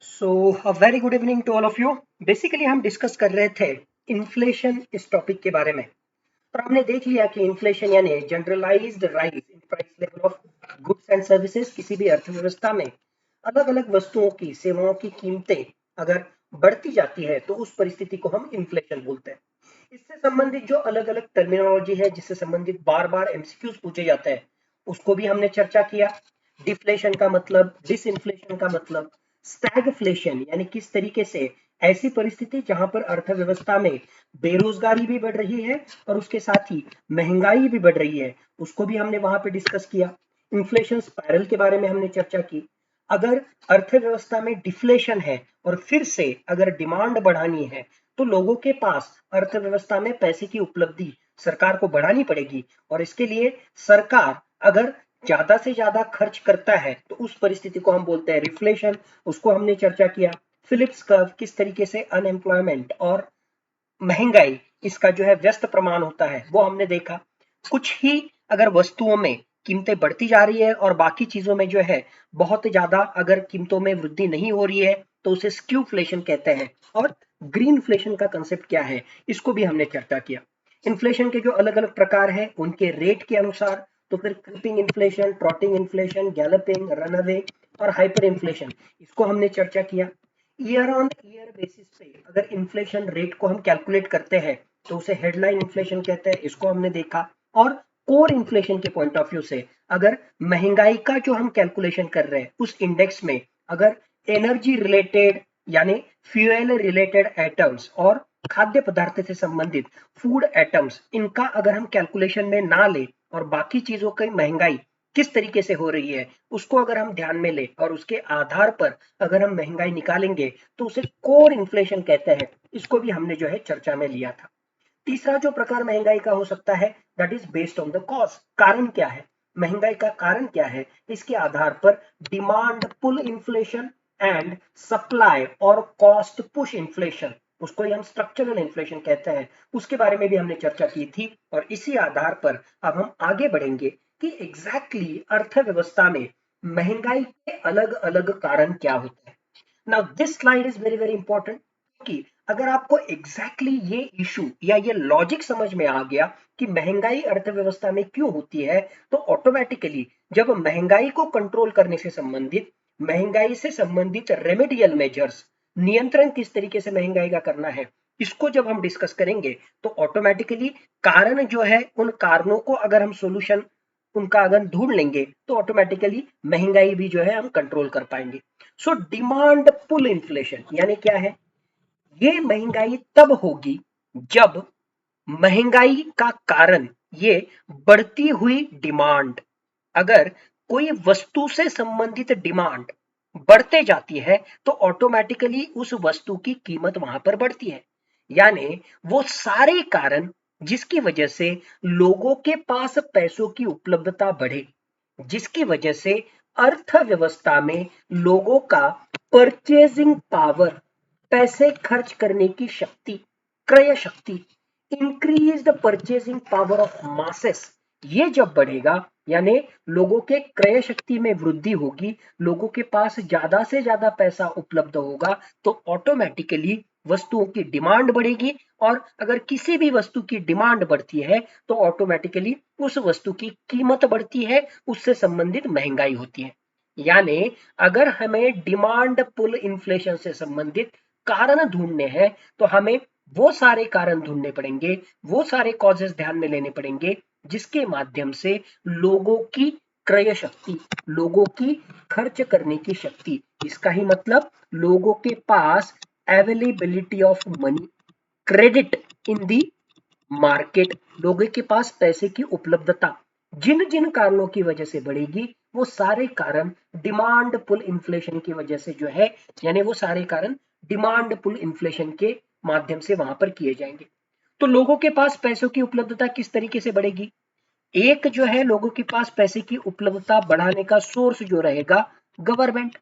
So a very good evening to all of you. Basically हम discuss कर रहे थे इन्फ्लेशन इस टॉपिक के बारे में। और हमने देख लिया कि इन्फ्लेशन यानी generalised rise in price level of goods and services. किसी भी अर्थव्यवस्था में अलग अलग वस्तुओं की सेवाओं की कीमतें अगर बढ़ती जाती है तो उस परिस्थिति को हम इन्फ्लेशन बोलते हैं। इससे संबंधित जो अलग अलग टर्मिनोलॉजी है, जिससे संबंधित बार बार एमसीक्यूज पूछे जाते हैं, उसको भी हमने चर्चा किया। डिफ्लेशन का मतलब, डिसइंफ्लेशन का मतलब, स्टैगफ्लेशन यानी किस तरीके से ऐसी परिस्थिति जहां पर अर्थव्यवस्था में बेरोजगारी भी बढ़ रही है और उसके साथ ही महंगाई भी बढ़ रही है, उसको भी हमने वहां पे डिस्कस किया। इन्फ्लेशन स्पाइरल के बारे में हमने चर्चा की। अगर अर्थव्यवस्था में डिफ्लेशन है और फिर से अगर डिमांड बढ़ानी है तो लोगों के पास अर्थव्यवस्था में पैसे की उपलब्धि सरकार को बढ़ानी पड़ेगी। और इसके लिए सरकार अगर ज्यादा से ज्यादा खर्च करता है तो उस परिस्थिति को हम बोलते हैं रिफ्लेशन। उसको हमने चर्चा किया। फिलिप्स कर्व, किस तरीके से अनएम्प्लॉयमेंट और महंगाई इसका जो है व्यस्त प्रमाण होता है, वो हमने देखा। कुछ ही अगर वस्तुओं में कीमतें बढ़ती जा रही है और बाकी चीजों में जो है बहुत ज्यादा अगर कीमतों में वृद्धि नहीं हो रही है तो उसे स्क्यूफ्लेशन कहते हैं। और ग्रीनफ्लेशन का कंसेप्ट क्या है, इसको भी हमने चर्चा किया। इन्फ्लेशन के जो अलग अलग प्रकार है उनके रेट के अनुसार, तो फिर creeping inflation, trotting inflation, galloping, runaway और हाइपर इन्फ्लेशन, इसको हमने चर्चा किया। ईयर ऑन ईयर बेसिस पे अगर इन्फ्लेशन रेट को हम कैलकुलेट करते हैं तो उसे हेडलाइन इन्फ्लेशन कहते हैं, इसको हमने देखा। और कोर इन्फ्लेशन के पॉइंट ऑफ व्यू से अगर महंगाई का जो हम कैलकुलेशन कर रहे हैं उस इंडेक्स में अगर एनर्जी रिलेटेड यानी फ्यूल रिलेटेड एटम्स और खाद्य पदार्थ से संबंधित फूड एटम्स, इनका अगर हम कैलकुलेशन में ना ले और बाकी चीजों की महंगाई किस तरीके से हो रही है उसको अगर हम ध्यान में ले और उसके आधार पर अगर हम महंगाई निकालेंगे तो उसे कोर इन्फ्लेशन कहते हैं। इसको भी हमने जो है चर्चा में लिया था। तीसरा जो प्रकार महंगाई का हो सकता है, that is based on the cause. कारण क्या है, महंगाई का कारण क्या है, इसके आधार पर demand pull inflation and supply और कॉस्ट पुश इन्फ्लेशन, उसको ही हम स्ट्रक्चरल इन्फ्लेशन कहते हैं, उसके बारे में भी हमने चर्चा की थी। और इसी आधार पर अब हम आगे बढ़ेंगे कि एग्जैक्टली अर्थव्यवस्था में महंगाई के अलग अलग कारण क्या होते हैं। Now this slide is very very important कि अगर आपको एग्जैक्टली ये इशू या ये लॉजिक समझ में आ गया कि महंगाई अर्थव्यवस्था में क्यों होती है, तो ऑटोमेटिकली जब महंगाई को कंट्रोल करने से संबंधित, महंगाई से संबंधित रेमेडियल मेजर्स, नियंत्रण किस तरीके से महंगाई का करना है, इसको जब हम डिस्कस करेंगे तो ऑटोमेटिकली कारण जो है उन कारणों को अगर हम सोल्यूशन उनका अगर ढूंढ लेंगे तो ऑटोमेटिकली महंगाई भी जो है हम कंट्रोल कर पाएंगे। सो डिमांड पुल इन्फ्लेशन यानी क्या है, ये महंगाई तब होगी जब महंगाई का कारण ये बढ़ती हुई डिमांड, अगर कोई वस्तु से संबंधित डिमांड बढ़ते जाती है तो ऑटोमेटिकली उस वस्तु की कीमत वहां पर बढ़ती है। यानी वो सारे कारण जिसकी वजह से लोगों के पास पैसों की उपलब्धता बढ़े, जिसकी वजह से अर्थव्यवस्था में लोगों का परचेजिंग पावर, पैसे खर्च करने की शक्ति, क्रय शक्ति, increase the purchasing power of masses, ये जब बढ़ेगा यानी लोगों के क्रय शक्ति में वृद्धि होगी, लोगों के पास ज्यादा से ज्यादा पैसा उपलब्ध होगा तो ऑटोमेटिकली वस्तुओं की डिमांड बढ़ेगी। और अगर किसी भी वस्तु की डिमांड बढ़ती है तो ऑटोमेटिकली उस वस्तु की कीमत बढ़ती है, उससे संबंधित महंगाई होती है। यानी अगर हमें डिमांड पुल इन्फ्लेशन से संबंधित कारण ढूंढने हैं तो हमें वो सारे कारण ढूंढने पड़ेंगे, वो सारे कॉजेस ध्यान में लेने पड़ेंगे जिसके माध्यम से लोगों की क्रय शक्ति, लोगों की खर्च करने की शक्ति, इसका ही मतलब लोगों के पास availability of money, credit in the market, लोगों के पास पैसे की उपलब्धता, जिन जिन कारणों की वजह से बढ़ेगी वो सारे कारण डिमांड पुल इन्फ्लेशन की वजह से जो है, यानी वो सारे कारण डिमांड पुल इन्फ्लेशन के माध्यम से वहां पर किए जाएंगे। तो लोगों के पास पैसों की उपलब्धता किस तरीके से बढ़ेगी, एक जो है लोगों के पास पैसे की उपलब्धता बढ़ाने का सोर्स जो रहेगा गवर्नमेंट।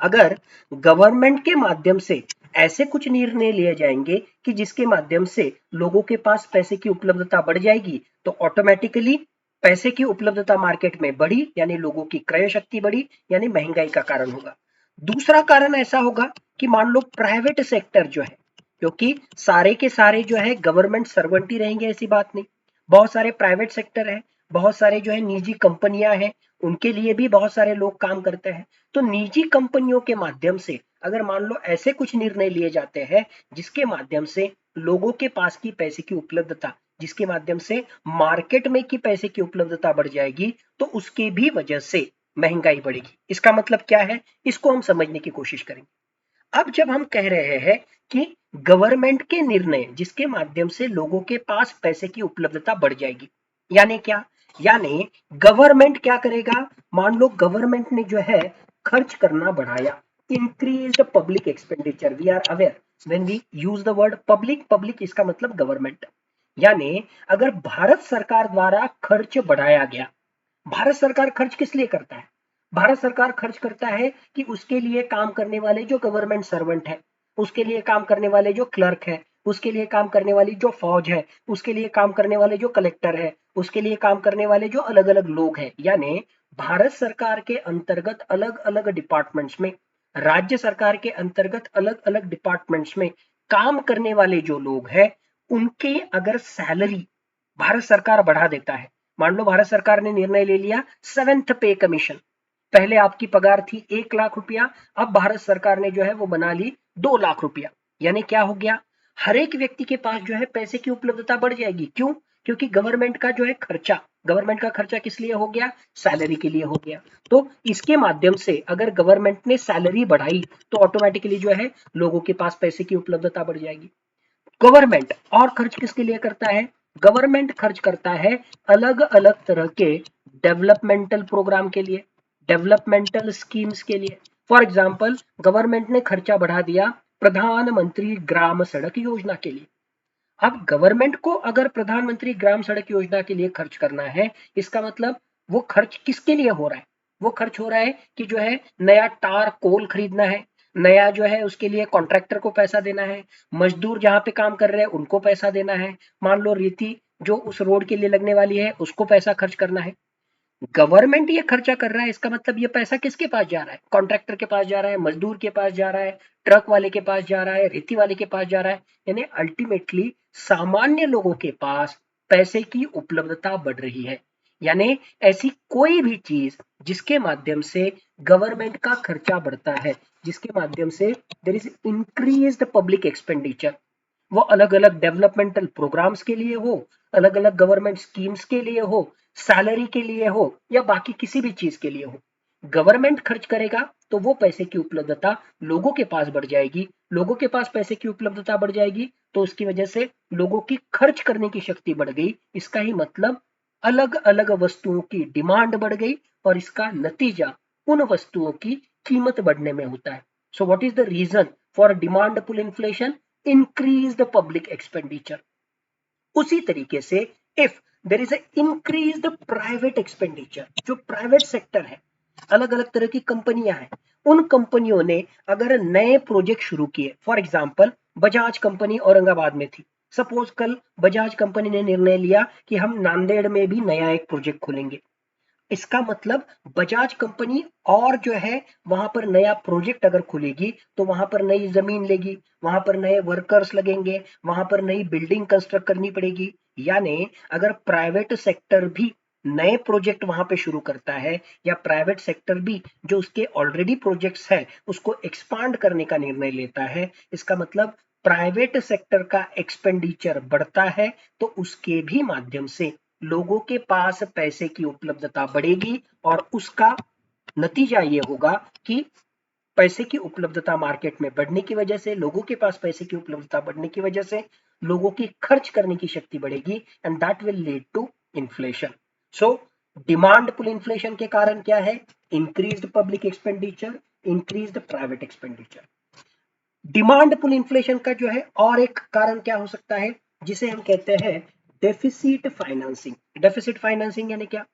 अगर गवर्नमेंट के माध्यम से ऐसे कुछ निर्णय लिए जाएंगे कि जिसके माध्यम से लोगों के पास पैसे की उपलब्धता बढ़ जाएगी तो ऑटोमेटिकली पैसे की उपलब्धता मार्केट में बढ़ी यानी लोगों की क्रय शक्ति बढ़ी यानी महंगाई का कारण होगा। दूसरा कारण ऐसा होगा कि मान लो प्राइवेट सेक्टर जो है, क्योंकि सारे के सारे जो है गवर्नमेंट सर्वेंट ही रहेंगे ऐसी बात नहीं, बहुत सारे प्राइवेट सेक्टर है, बहुत सारे जो है निजी कंपनियां हैं, उनके लिए भी बहुत सारे लोग काम करते हैं। तो निजी कंपनियों के माध्यम से अगर मान लो ऐसे कुछ निर्णय लिए जाते हैं जिसके माध्यम से लोगों के पास की पैसे की उपलब्धता, जिसके माध्यम से मार्केट में की पैसे की उपलब्धता बढ़ जाएगी, तो उसके भी वजह से महंगाई बढ़ेगी। इसका मतलब क्या है, इसको हम समझने की कोशिश करेंगे। अब जब हम कह रहे हैं कि गवर्नमेंट के निर्णय जिसके माध्यम से लोगों के पास पैसे की उपलब्धता बढ़ जाएगी, यानी क्या, यानी गवर्नमेंट क्या करेगा, मान लो गवर्नमेंट ने जो है खर्च करना बढ़ाया, increase the public expenditure, we are aware when we use the word public, public इसका मतलब गवर्नमेंट, यानी अगर भारत सरकार द्वारा खर्च बढ़ाया गया, भारत सरकार खर्च किस लिए करता है, भारत सरकार खर्च करता है कि उसके लिए काम करने वाले जो गवर्नमेंट सर्वेंट है, उसके लिए काम करने वाले जो क्लर्क है, उसके लिए काम करने वाली जो फौज है, उसके लिए काम करने वाले जो कलेक्टर है, उसके लिए काम करने वाले जो अलग अलग लोग हैं, यानी भारत सरकार के अंतर्गत अलग अलग डिपार्टमेंट्स में, राज्य सरकार के अंतर्गत अलग अलग डिपार्टमेंट्स में काम करने वाले जो लोग हैं, उनके अगर सैलरी भारत सरकार बढ़ा देता है, मान लो भारत सरकार ने निर्णय ले लिया सेवेंथ पे कमीशन, पहले आपकी पगार थी 1 लाख रुपया, अब भारत सरकार ने जो है वो बना ली 2 लाख रुपया, यानी क्या हो गया, हर एक व्यक्ति के पास जो है पैसे की उपलब्धता बढ़ जाएगी। क्यों, क्योंकि गवर्नमेंट का जो है खर्चा, गवर्नमेंट का खर्चा किस लिए हो गया, सैलरी के लिए हो गया। तो इसके माध्यम से अगर गवर्नमेंट ने सैलरी बढ़ाई तो ऑटोमेटिकली जो है लोगों के पास पैसे की उपलब्धता बढ़ जाएगी। गवर्नमेंट और खर्च किसके लिए करता है, गवर्नमेंट खर्च करता है अलग अलग तरह के डेवलपमेंटल प्रोग्राम के लिए, डेवलपमेंटल स्कीम्स के लिए। फॉर एग्जांपल गवर्नमेंट ने खर्चा बढ़ा दिया प्रधानमंत्री ग्राम सड़क योजना के लिए। अब गवर्नमेंट को अगर प्रधानमंत्री ग्राम सड़क योजना के लिए खर्च करना है, इसका मतलब वो खर्च किसके लिए हो रहा है, वो खर्च हो रहा है कि जो है नया टार कोल खरीदना है, नया जो है उसके लिए कॉन्ट्रैक्टर को पैसा देना है, मजदूर जहां पे काम कर रहे हैं उनको पैसा देना है, मान लो रेती जो उस रोड के लिए लगने वाली है उसको पैसा खर्च करना है। गवर्नमेंट ये खर्चा कर रहा है, इसका मतलब ये पैसा किसके पास जा रहा है, कॉन्ट्रैक्टर के पास जा रहा है, मजदूर के पास जा रहा है, ट्रक वाले के पास जा रहा है, रेती वाले के पास जा रहा है, यानी अल्टीमेटली सामान्य लोगों के पास पैसे की उपलब्धता बढ़ रही है। यानी ऐसी कोई भी चीज जिसके माध्यम से गवर्नमेंट का खर्चा बढ़ता है, जिसके माध्यम से there is increased public expenditure, वो अलग अलग डेवलपमेंटल प्रोग्राम्स के लिए हो, अलग अलग गवर्नमेंट स्कीम्स के लिए हो, सैलरी के लिए हो, या बाकी किसी भी चीज के लिए हो, गवर्नमेंट खर्च करेगा तो वो पैसे की उपलब्धता लोगों के पास बढ़ जाएगी, लोगों के पास पैसे की उपलब्धता बढ़ जाएगी तो उसकी वजह से लोगों की खर्च करने की शक्ति बढ़ गई। इसका ही मतलब अलग अलग वस्तुओं की डिमांड बढ़ गई और इसका नतीजा उन वस्तुओं की कीमत बढ़ने में होता है। So what is the reason for demand pull inflation, increase the public expenditure. उसी तरीके से if there is increase the private expenditure, जो प्राइवेट सेक्टर है, अलग अलग तरह की कंपनियां हैं, उन कंपनियों ने अगर नए प्रोजेक्ट शुरू किए, for example Bajaj company Aurangabad में थी, सपोज कल बजाज कंपनी ने निर्णय लिया कि हम नांदेड़ में भी नया एक प्रोजेक्ट खोलेंगे, इसका मतलब बजाज कंपनी और जो है वहां पर नया प्रोजेक्ट अगर खुलेगी तो वहां पर नई जमीन लेगी, वहां पर नए वर्कर्स लगेंगे, वहां पर नई बिल्डिंग कंस्ट्रक्ट करनी पड़ेगी। यानी अगर प्राइवेट सेक्टर भी नए प्रोजेक्ट वहां पे शुरू करता है, या प्राइवेट सेक्टर भी जो उसके ऑलरेडी प्रोजेक्ट्स है उसको एक्सपांड करने का निर्णय लेता है, इसका मतलब प्राइवेट सेक्टर का एक्सपेंडिचर बढ़ता है तो उसके भी माध्यम से लोगों के पास पैसे की उपलब्धता बढ़ेगी और उसका नतीजा ये होगा कि पैसे की उपलब्धता मार्केट में बढ़ने की वजह से, लोगों के पास पैसे की उपलब्धता बढ़ने की वजह से लोगों की खर्च करने की शक्ति बढ़ेगी and that will lead to inflation. So demand pull inflation के कारण क्या है, increased public expenditure, increased private expenditure. Demand pull inflation का जो है और एक कारण क्या हो सकता है, जिसे हम कहते हैं डेफिसिट फाइनेंसिंग। डेफिसिट फाइनेंसिंग यानी क्या,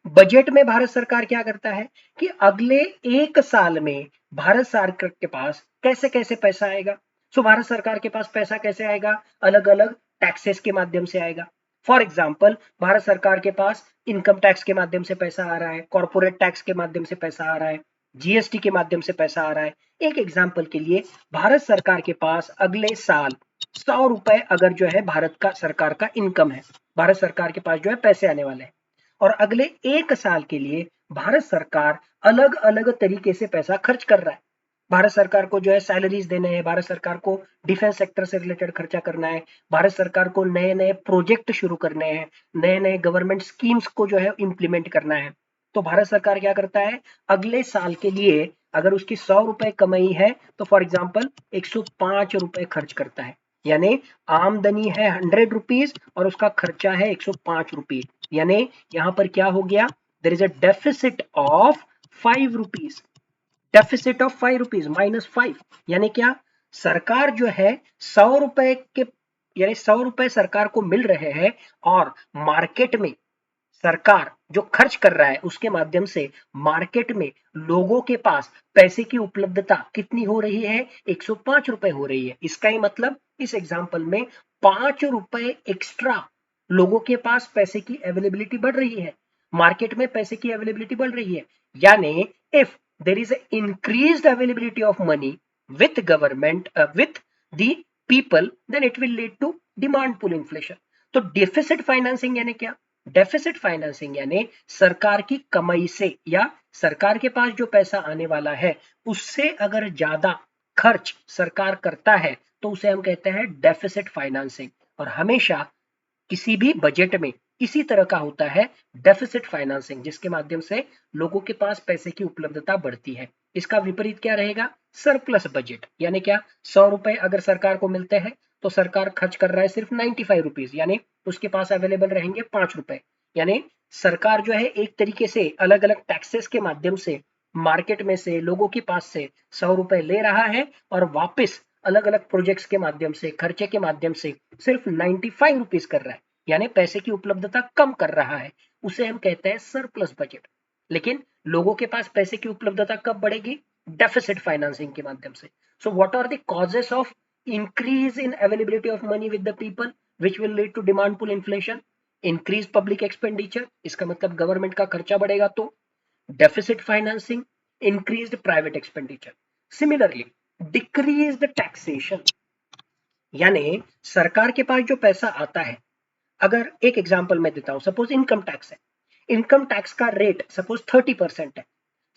बजट में भारत सरकार क्या करता है कि अगले 1 साल में भारत सरकार के पास कैसे कैसे पैसा आएगा। सो भारत सरकार के पास पैसा कैसे आएगा, अलग अलग टैक्सेस के माध्यम से आएगा। फॉर एग्जाम्पल भारत सरकार के पास इनकम टैक्स के माध्यम से पैसा आ रहा है, कॉर्पोरेट टैक्स के माध्यम से पैसा आ रहा है, जीएसटी के माध्यम से पैसा आ रहा है। एक एग्जाम्पल के लिए, भारत सरकार के पास अगले साल 100 रुपए अगर जो है भारत का सरकार का इनकम है, भारत सरकार के पास जो है पैसे आने वाले हैं, और अगले एक साल के लिए भारत सरकार अलग अलग तरीके से पैसा खर्च कर रहा है। भारत सरकार को जो है सैलरीज देने हैं, भारत सरकार को डिफेंस सेक्टर से रिलेटेड खर्चा करना है, भारत सरकार को नए नए प्रोजेक्ट शुरू करने हैं, नए नए गवर्नमेंट स्कीम्स को जो है इम्प्लीमेंट करना है। तो भारत सरकार क्या करता है, अगले साल के लिए अगर उसकी 100 रुपए कमाई है तो फॉर एग्जाम्पल 105 रुपए खर्च करता है। यानी आमदनी है 100 रुपीज और उसका खर्चा है 105 रुपये। यानी यहां पर क्या हो गया, there is a deficit of 5 rupees, deficit of 5 rupees -5। यानी क्या, सरकार जो है 100 रुपए के, यानी 100 रुपए सरकार को मिल रहे हैं और मार्केट में सरकार जो खर्च कर रहा है उसके माध्यम से मार्केट में लोगों के पास पैसे की उपलब्धता कितनी हो रही है, 105 रुपए हो रही है। इसका ही मतलब इस एग्जाम्पल में 5 रुपए एक्स्ट्रा लोगों के पास पैसे की अवेलेबिलिटी बढ़ रही है, मार्केट में पैसे की अवेलेबिलिटी बढ़ रही है। यानी if there is increased availability of money with government with the people, then it will lead to demand pull inflation. तो डेफिसिट फाइनेंसिंग यानी क्या, डेफिसिट फाइनेंसिंग यानी सरकार की कमाई से या सरकार के पास जो पैसा आने वाला है उससे अगर ज्यादा खर्च सरकार करता है तो उसे हम कहते हैं डेफिसिट फाइनेंसिंग। और हमेशा किसी भी बजट में इसी तरह का होता है डेफिसिट फाइनेंसिंग, जिसके माध्यम से लोगों के पास पैसे की उपलब्धता बढ़ती है। इसका विपरीत क्या रहेगा, सरप्लस बजट। यानी क्या, 100 रुपए अगर सरकार को मिलते हैं तो सरकार खर्च कर रहा है सिर्फ 95 रुपीज, यानी उसके पास अवेलेबल रहेंगे 5 रुपए। यानी सरकार जो है एक तरीके से अलग अलग टैक्सेस के माध्यम से मार्केट में से लोगों के पास से 100 रुपए ले रहा है और वापस अलग अलग प्रोजेक्ट्स के माध्यम से खर्चे के माध्यम से सिर्फ 95 रुपीज कर रहा है, यानी पैसे की उपलब्धता कम कर रहा है। उसे हम कहते हैं सरप्लस बजट। लेकिन लोगों के पास पैसे की उपलब्धता कब बढ़ेगी, डेफिसिट फाइनेंसिंग के माध्यम से। So what are the causes of increase in availability of money with the people which will lead to demand pull inflation? Increase public expenditure, इसका मतलब गवर्नमेंट का खर्चा बढ़ेगा तो deficit financing, increased private expenditure. Similarly, decreased taxation, यानी सरकार के पास जो पैसा आता है, अगर एक एग्जांपल मैं देता हूं, सपोज इनकम टैक्स है, इनकम टैक्स का रेट सपोज 30% है।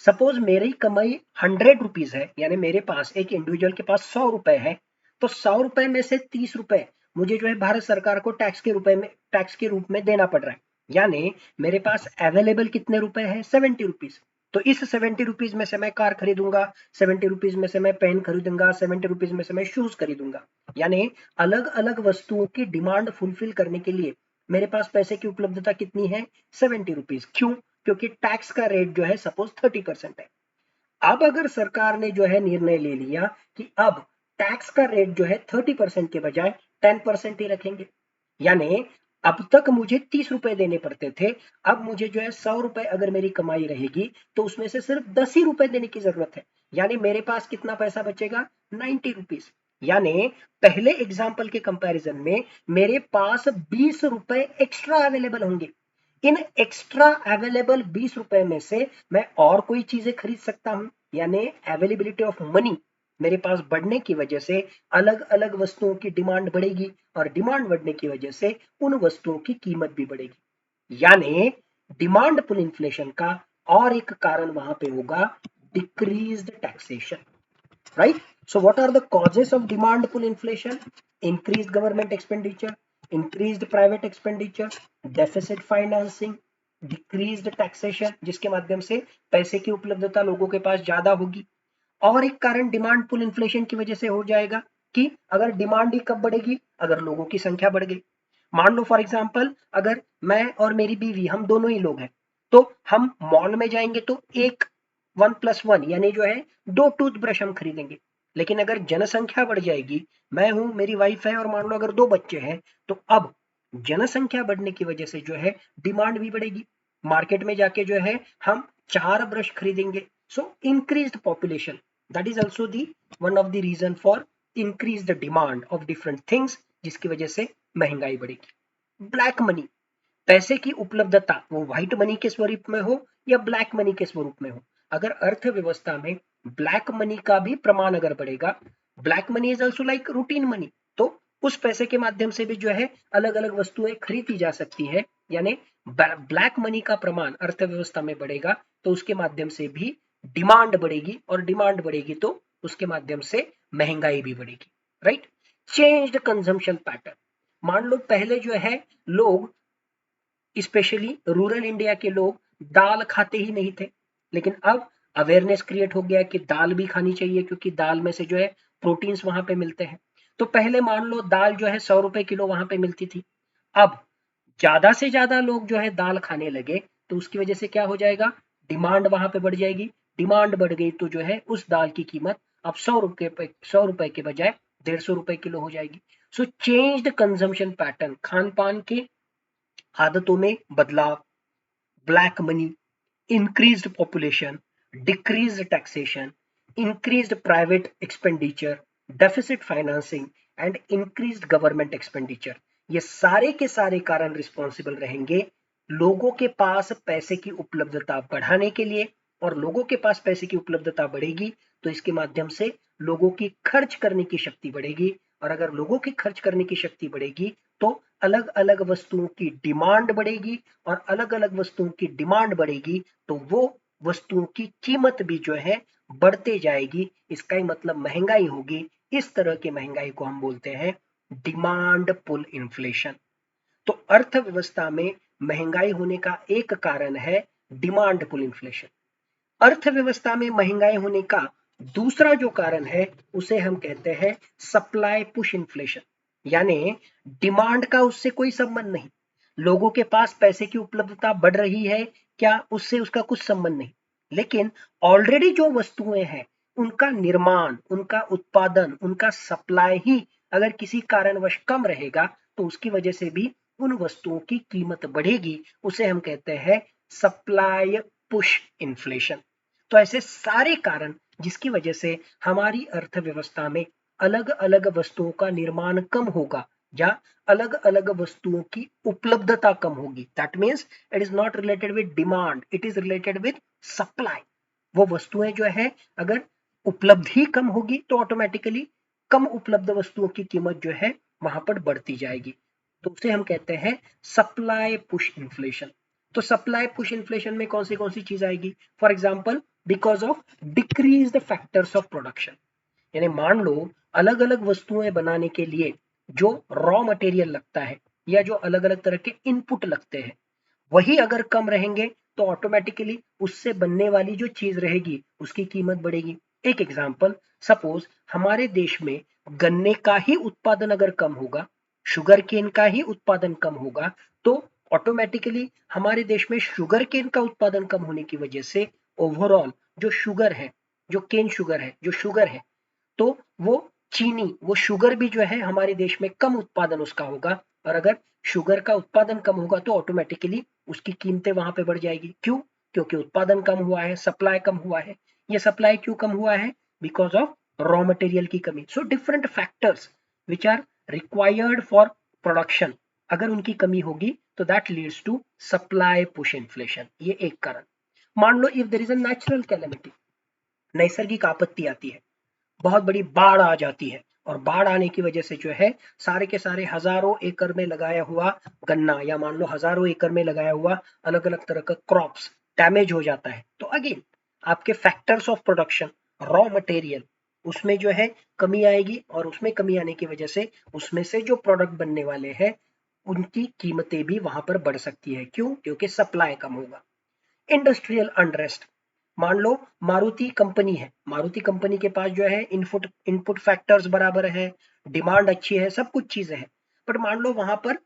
सपोज मेरी कमाई 100 रुपीज है, यानी मेरे पास एक इंडिविजुअल के पास 100 रुपए है, तो 100 रुपए में से 30 रुपए मुझे जो है भारत सरकार को टैक्स के रूप में देना पड़ रहा है। यानी मेरे पास अवेलेबल कितने रुपए हैं, 70 रुपीज। तो इस 70 रुपीज में से मैं कार खरीदूंगा, 70 रुपीज में से मैं पेन खरीदूंगा, 70 रुपीज में से मैं शूज खरीदूंगा। यानी अलग अलग वस्तुओं की डिमांड फुलफिल करने के लिए मेरे पास पैसे की उपलब्धता कितनी है, 70 रुपीज। क्यों, क्योंकि टैक्स का रेट जो है सपोज 30% है। अब अगर सरकार ने जो है निर्णय ले लिया कि अब टैक्स का रेट जो है 30% के बजाय 10% ही रखेंगे, यानी अब तक मुझे 30 रुपए देने पड़ते थे, अब मुझे जो है 100 रुपए अगर मेरी कमाई रहेगी तो उसमें से सिर्फ 10 ही रुपए देने की जरूरत है। यानी मेरे पास कितना पैसा बचेगा, 90 रुपीज। यानी पहले एग्जाम्पल के कंपैरिजन में मेरे पास 20 रुपए एक्स्ट्रा अवेलेबल होंगे। इन एक्स्ट्रा अवेलेबल 20 रुपए में से मैं और कोई चीजें खरीद सकता हूं, यानी अवेलेबिलिटी ऑफ मनी मेरे पास बढ़ने की वजह से अलग अलग वस्तुओं की डिमांड बढ़ेगी और डिमांड बढ़ने की वजह से उन वस्तुओं की कीमत भी बढ़ेगी। यानी डिमांड पुल इन्फ्लेशन का और एक कारण वहां पे होगा decreased taxation, right? So what are the causes of demand pull inflation? Increased government expenditure, increased private expenditure, deficit financing, decreased taxation, जिसके माध्यम से पैसे की उपलब्धता लोगों के पास ज्यादा होगी। और एक कारण डिमांड पुल इन्फ्लेशन की वजह से हो जाएगा कि अगर डिमांड ही कब बढ़ेगी, अगर लोगों की संख्या बढ़ गई। मान लो फॉर एग्जांपल अगर मैं और मेरी बीवी हम दोनों ही लोग हैं, तो हम मॉल में जाएंगे तो एक 1+1 यानी जो है 2 टूथब्रश हम खरीदेंगे। लेकिन अगर जनसंख्या बढ़ जाएगी, मैं हूं, मेरी वाइफ है और मान लो अगर 2 बच्चे हैं, तो अब जनसंख्या बढ़ने की वजह से जो है डिमांड भी बढ़ेगी। मार्केट में जाके जो है हम 4 ब्रश खरीदेंगे। So increased population, that is also the one of the reason for increase the demand of different things, जिसकी वजह से महंगाई बढ़ेगी। ब्लैक मनी, पैसे की उपलब्धता वो व्हाइट मनी के स्वरूप में हो या ब्लैक मनी के स्वरूप में हो, अगर अर्थव्यवस्था में ब्लैक मनी का भी प्रमाण अगर बढ़ेगा, black money is also like routine money, तो उस पैसे के माध्यम से भी जो है अलग अलग वस्तुएं खरीदी जा सकती है। यानी ब्लैक मनी का प्रमाण अर्थव्यवस्था में बढ़ेगा तो उसके माध्यम से भी डिमांड बढ़ेगी, और डिमांड बढ़ेगी तो उसके माध्यम से महंगाई भी बढ़ेगी, राइट। चेंज्ड कंजम्पशन पैटर्न, मान लो पहले जो है लोग, स्पेशली रूरल इंडिया के लोग, दाल खाते ही नहीं थे, लेकिन अब अवेयरनेस क्रिएट हो गया कि दाल भी खानी चाहिए क्योंकि दाल में से जो है प्रोटीन्स वहां पे मिलते हैं। तो पहले मान लो दाल जो है 100 रुपए किलो वहां पे मिलती थी, अब ज्यादा से ज्यादा लोग जो है दाल खाने लगे तो उसकी वजह से क्या हो जाएगा, डिमांड वहां पे बढ़ जाएगी। डिमांड बढ़ गई तो जो है उस दाल की कीमत अब 100 रुपए के बजाय 150 रुपए किलो हो जाएगी। सो चेंज्ड कंजम्पशन पैटर्न, खान पान के आदतों में बदलाव, black money, increased population, decreased taxation, increased private expenditure, deficit financing and increased government expenditure, ये सारे के सारे कारण रिस्पॉन्सिबल रहेंगे लोगों के पास पैसे की उपलब्धता बढ़ाने के लिए। और लोगों के पास पैसे की उपलब्धता बढ़ेगी तो इसके माध्यम से लोगों की खर्च करने की शक्ति बढ़ेगी, और अगर लोगों की खर्च करने की शक्ति बढ़ेगी तो अलग अलग वस्तुओं की डिमांड बढ़ेगी, और अलग अलग वस्तुओं की डिमांड बढ़ेगी तो वो वस्तुओं की कीमत भी जो है बढ़ते जाएगी। इसका ही मतलब महंगाई होगी। इस तरह की महंगाई को हम बोलते हैं डिमांड पुल इन्फ्लेशन। तो अर्थव्यवस्था में महंगाई होने का एक कारण है डिमांड पुल इन्फ्लेशन। अर्थव्यवस्था में महंगाई होने का दूसरा जो कारण है उसे हम कहते हैं सप्लाई पुश इन्फ्लेशन। यानी डिमांड का उससे कोई संबंध नहीं, लोगों के पास पैसे की उपलब्धता बढ़ रही है क्या, उससे उसका कुछ संबंध नहीं, लेकिन ऑलरेडी जो वस्तुएं हैं उनका निर्माण, उनका उत्पादन, उनका सप्लाई ही अगर किसी कारणवश कम रहेगा तो उसकी वजह से भी उन वस्तुओं की कीमत बढ़ेगी। उसे हम कहते हैं सप्लाई पुश इन्फ्लेशन। तो ऐसे सारे कारण जिसकी वजह से हमारी अर्थव्यवस्था में अलग अलग वस्तुओं का निर्माण कम होगा या अलग अलग वस्तुओं की उपलब्धता कम होगी, that means it is not related with demand, it is related with supply. वो वस्तुएं जो है अगर उपलब्ध ही कम होगी तो ऑटोमेटिकली कम उपलब्ध वस्तुओं की कीमत जो है वहां पर बढ़ती जाएगी। तो उसे हम कहते हैं सप्लाई पुश इन्फ्लेशन। तो सप्लाई पुश इन्फ्लेशन में कौन सी चीज आएगी, for example because of decrease the factors of production. यानी मान लो अलग अलग वस्तुएं बनाने के लिए जो रॉ मटेरियल लगता है या जो अलग अलग तरह के इनपुट लगते हैं वही अगर कम रहेंगे तो ऑटोमेटिकली उससे बनने वाली जो चीज रहेगी उसकी कीमत बढ़ेगी। एक एग्जांपल, सपोज हमारे देश में गन्ने का ही उत्पादन अगर कम होगा, शुगर केन का ही उत्पादन कम होगा, तो ऑटोमेटिकली हमारे देश में शुगर केन का उत्पादन कम होने की वजह से ओवरऑल जो शुगर है, जो केन शुगर है, जो शुगर है, तो वो चीनी, वो शुगर भी जो है हमारे देश में कम उत्पादन उसका होगा। और अगर शुगर का उत्पादन कम होगा तो ऑटोमेटिकली उसकी कीमतें वहां पे बढ़ जाएगी। क्यों? क्योंकि उत्पादन कम हुआ है, सप्लाई कम हुआ है। ये सप्लाई क्यों कम हुआ है? बिकॉज ऑफ रॉ मटेरियल की कमी। So different factors which are required for production, अगर उनकी कमी होगी तो that leads to supply push inflation. ये एक कारण। मान लो if there is a natural calamity, नैसर्गिक आपत्ति आती है, बहुत बड़ी बाढ़ आ जाती है, और बाढ़ आने की वजह से जो है सारे के सारे हजारों एकड़ में लगाया हुआ गन्ना या मान लो हजारों एकड़ में लगाया हुआ अलग अलग तरह का क्रॉप्स डैमेज हो जाता है, तो अगेन आपके factors of production, raw material, उसमें जो है कमी आएगी, और उसमें कमी आने की वजह से उसमें से जो प्रोडक्ट बनने वाले हैं उनकी कीमतें भी वहां पर बढ़ सकती है। क्यों? क्योंकि सप्लाई कम होगा। इंडस्ट्रियल अनरेस्ट, मान लो मारुति कंपनी है, मारुति कंपनी के पास जो है इनपुट इनपुट फैक्टर्स बराबर है, डिमांड अच्छी है, सब कुछ चीजें हैं, बट मान लो वहां पर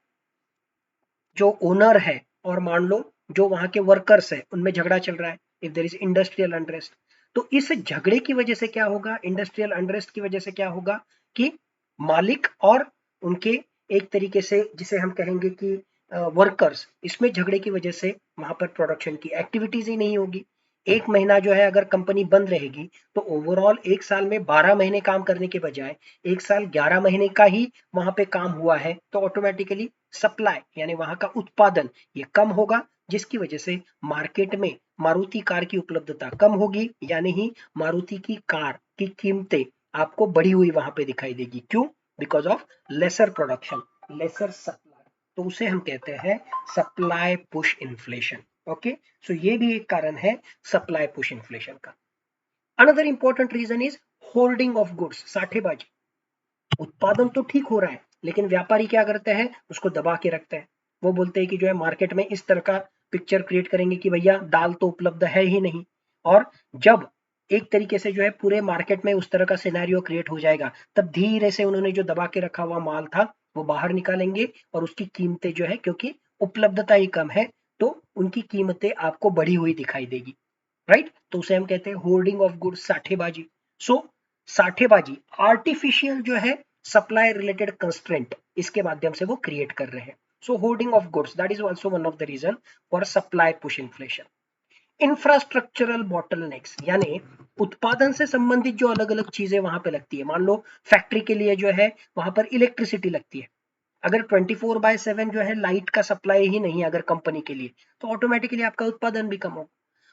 जो ओनर है और मान लो जो वहां के वर्कर्स है उनमें झगड़ा चल रहा है, if there is industrial unrest, तो इस झगड़े की वजह से क्या होगा, इंडस्ट्रियल अनरेस्ट की वजह से क्या होगा कि मालिक और उनके एक तरीके से जिसे हम कहेंगे कि वर्कर्स, इसमें झगड़े की वजह से वहां पर प्रोडक्शन की एक्टिविटीज ही नहीं होगी। एक महीना जो है अगर कंपनी बंद रहेगी तो ओवरऑल एक साल में 12 महीने काम करने के बजाय एक साल 11 महीने का ही वहां पे काम हुआ है, तो ऑटोमेटिकली सप्लाई यानी वहां का उत्पादन ये कम होगा, जिसकी वजह से मार्केट में मारुति कार की उपलब्धता कम होगी, यानी ही मारुति की कार की कीमतें आपको बढ़ी हुई वहां पे दिखाई देगी। क्यों? Because of lesser production, lesser supply. तो उसे हम कहते हैं supply push inflation. Okay, so ये भी एक कारण है सप्लाई पुश इन्फ्लेशन का। Another important reason is holding of goods, साठेबाजी। उत्पादन तो ठीक हो रहा है, लेकिन व्यापारी क्या करते हैं, उसको दबा के रखते हैं। वो बोलते हैं कि जो है मार्केट में इस तरह का पिक्चर क्रिएट करेंगे कि भैया दाल तो उपलब्ध है ही नहीं, और जब एक तरीके से जो है पूरे मार्केट में उस तरह का सिनेरियो क्रिएट हो जाएगा, तब धीरे से उन्होंने जो दबा के रखा हुआ माल था वो बाहर निकालेंगे, और उसकी कीमतें जो है, क्योंकि उपलब्धता ही कम है, तो उनकी कीमतें आपको बढ़ी हुई दिखाई देगी। राइट, तो उसे हम कहते हैं होर्डिंग ऑफ गुड्स, साठेबाजी। सो साठेबाजी आर्टिफिशियल जो है सप्लाई रिलेटेड कंस्ट्रेंट, इसके माध्यम से वो क्रिएट कर रहे हैं। So hoarding of goods, that is also one of the reason for supply push inflation. Infrastructural bottlenecks, यानी उत्पादन से संबंधित जो अलग अलग चीजें वहां पे लगती है। मान लो फैक्ट्री के लिए जो है वहां पर इलेक्ट्रिसिटी लगती है, अगर 24/7 जो है लाइट का सप्लाई ही नहीं है अगर कंपनी के लिए, तो ऑटोमेटिकली आपका उत्पादन भी कम होगा।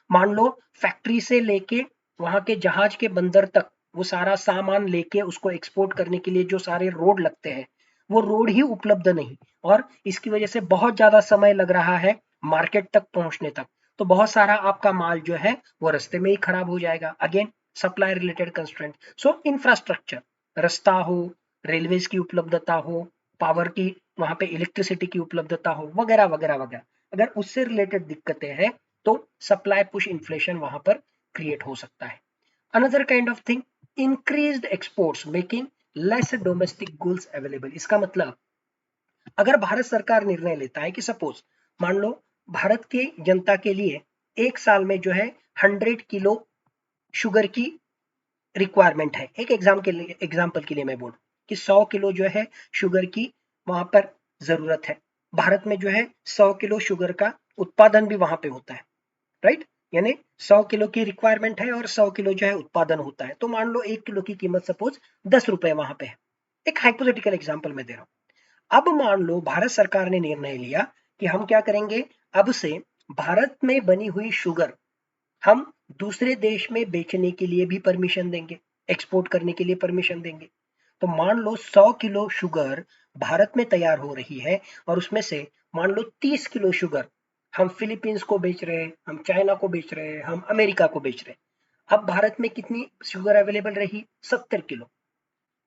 मान लो फैक्ट्री से लेके वहां के जहाज के बंदर तक वो सारा सामान लेके उसको एक्सपोर्ट करने के लिए जो सारे रोड लगते हैं, वो रोड ही उपलब्ध नहीं, और इसकी वजह से बहुत ज्यादा समय लग रहा है मार्केट तक पहुंचने तक, तो बहुत सारा आपका माल जो है वो रास्ते में ही खराब हो जाएगा। Again supply related constraint. So infrastructure, रास्ता हो, रेलवेज की उपलब्धता हो, पावर की, वहां पे इलेक्ट्रिसिटी की उपलब्धता हो, वगैरह वगैरह वगैरह, अगर उससे रिलेटेड दिक्कतें हैं तो सप्लाई पुश इन्फ्लेशन वहां पर क्रिएट हो सकता है। Another kind of thing, increased exports making less domestic goods available. इसका मतलब अगर भारत सरकार निर्णय लेता है कि सपोज मान लो भारत की जनता के लिए एक साल में जो है 100 किलो शुगर की रिक्वायरमेंट है, एक एग्जाम्पल के लिए मैं बोलूं कि 100 किलो जो है शुगर की वहां पर जरूरत है। भारत में जो है 100 किलो शुगर का उत्पादन भी वहां पे होता है। राइट, यानी 100 किलो की रिक्वायरमेंट है और 100 किलो जो है उत्पादन होता है, तो मान लो 1 किलो की कीमत सपोज 10 रुपए वहां पे है। एक हाइपोथेटिकल एग्जांपल मैं दे रहा हूं। अब मान लो भारत सरकार ने निर्णय लिया कि हम क्या करेंगे, अब से भारत में बनी हुई शुगर हम दूसरे देश में बेचने के लिए भी परमिशन देंगे, एक्सपोर्ट करने के लिए परमिशन देंगे। तो मान लो 100 किलो शुगर भारत में तैयार हो रही है, और उसमें से मान लो 30 किलो शुगर हम फिलीपींस को बेच रहे हैं, हम चाइना को बेच रहे हैं, हम अमेरिका को बेच रहे हैं। अब भारत में कितनी शुगर अवेलेबल रही? 70 किलो।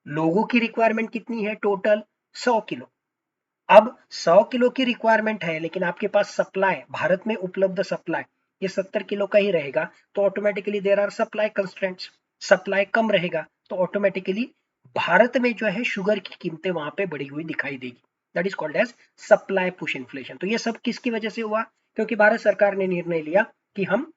लोगों की रिक्वायरमेंट कितनी है टोटल? 100 किलो। अब 100 किलो की रिक्वायरमेंट है, लेकिन आपके पास सप्लाई, भारत में उपलब्ध सप्लाई ये 70 किलो का ही रहेगा, तो automatically there are supply constraints. Supply कम रहेगा तो ऑटोमेटिकली भारत में जो है शुगर की कीमतें वहां पे बढ़ी हुई दिखाई देगी। That is called as supply push inflation. तो ये सब किसकी वजह से हुआ? क्योंकि भारत सरकार ने निर्णय लिया कि हम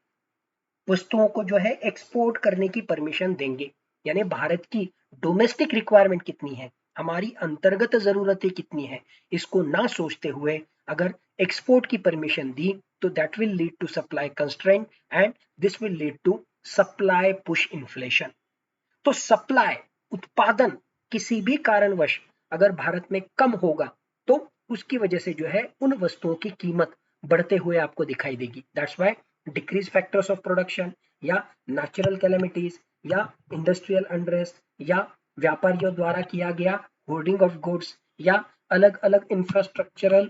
वस्तुओं को जो है एक्सपोर्ट करने की परमिशन देंगे, यानी भारत की डोमेस्टिक रिक्वायरमेंट कितनी है, हमारी अंतर्गत जरूरतें कितनी है, इसको ना सोचते हुए अगर एक्सपोर्ट की परमिशन दी, तो that will lead to supply constraint and this will lead to supply push inflation. तो सप्लाई, उत्पादन किसी भी कारणवश अगर भारत में कम होगा, तो उसकी वजह से जो है उन वस्तुओं की कीमत बढ़ते हुए आपको दिखाई देगी। That's why decrease factors of production, या नेचुरल कैलेमिटीज, या इंडस्ट्रियल अनरेस्ट, या व्यापारियों द्वारा किया गया होर्डिंग ऑफ गुड्स, या अलग अलग इंफ्रास्ट्रक्चरल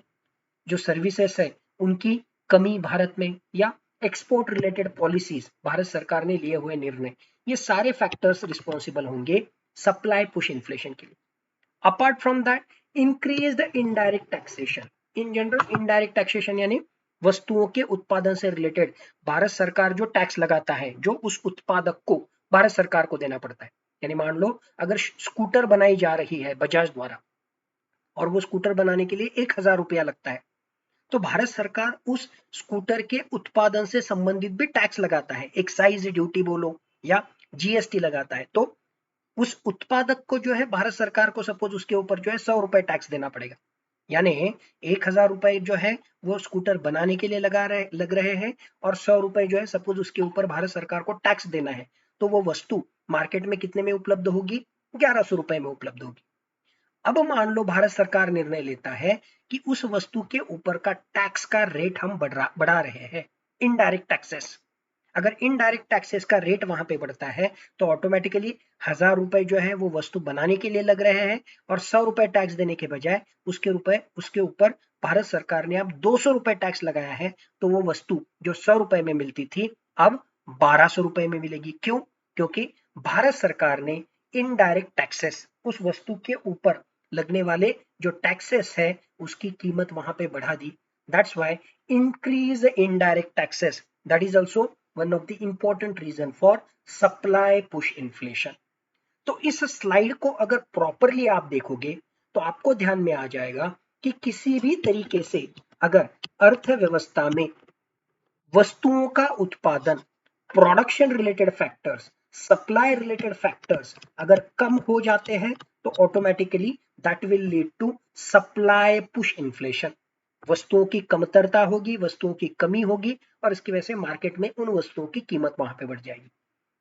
जो सर्विसेज है उनकी कमी भारत में, या एक्सपोर्ट रिलेटेड पॉलिसीज, भारत सरकार ने लिए हुए निर्णय, ये सारे फैक्टर्स रिस्पॉन्सिबल होंगे सप्लाई पुश इन्फ्लेशन के लिए। Apart from that, increase the indirect taxation. In general indirect taxation यानी वस्तुओं के उत्पादन से रिलेटेड भारत सरकार जो टैक्स लगाता है, जो उस उत्पादक को भारत सरकार को देना पड़ता है। यानी मान लो अगर स्कूटर बनाई जा रही है बजाज द्वारा, और वो स्कूटर बनाने के लिए 1,000 रुपया लगता है, तो भारत सरकार उस स्कूटर के उत्पादन से संबंधित भी टैक्स लगाता है, एक्साइज ड्यूटी बोलो या जीएसटी लगाता है। तो उस उत्पादक को जो है भारत सरकार को सपोज उसके ऊपर जो है 100 रुपए टैक्स देना पड़ेगा। यानी 1,000 रुपए जो है वो स्कूटर बनाने के लिए लग रहे हैं, और 100 रुपए जो है सपोज उसके ऊपर भारत सरकार को टैक्स देना है, तो वो वस्तु मार्केट में कितने में उपलब्ध होगी? 1,100 रुपए में उपलब्ध होगी। अब मान लो भारत सरकार निर्णय लेता है कि उस वस्तु के ऊपर का टैक्स का रेट हम बढ़ा रहे हैं, इनडायरेक्ट टैक्सेस। अगर इनडायरेक्ट टैक्सेस का रेट वहां पे बढ़ता है तो ऑटोमेटिकली 1000 रुपए जो है वो वस्तु बनाने के लिए लग रहे हैं, और 100 रुपए टैक्स देने के बजाय उसके ऊपर भारत सरकार ने अब 200 रुपए टैक्स लगाया है, तो वो वस्तु जो 100 रुपए में मिलती थी अब 1200 रुपए में मिलेगी। क्यों? क्योंकि भारत सरकार ने इनडायरेक्ट टैक्सेस, उस वस्तु के ऊपर लगने वाले जो टैक्सेस है उसकी कीमत वहां पे बढ़ा दी। That's why increase indirect taxes, that is also one of the important reason for supply push inflation। तो इस स्लाइड को अगर प्रॉपरली आप देखोगे तो आपको ध्यान में आ जाएगा कि किसी भी तरीके से अगर अर्थव्यवस्था में वस्तुओं का उत्पादन, production related factors, supply related factors अगर कम हो जाते हैं तो automatically that will lead to supply push inflation. वस्तुओं की कमतरता होगी, वस्तुओं की कमी होगी, और इसकी वजह से मार्केट में उन वस्तुओं की कीमत वहां पे बढ़ जाएगी।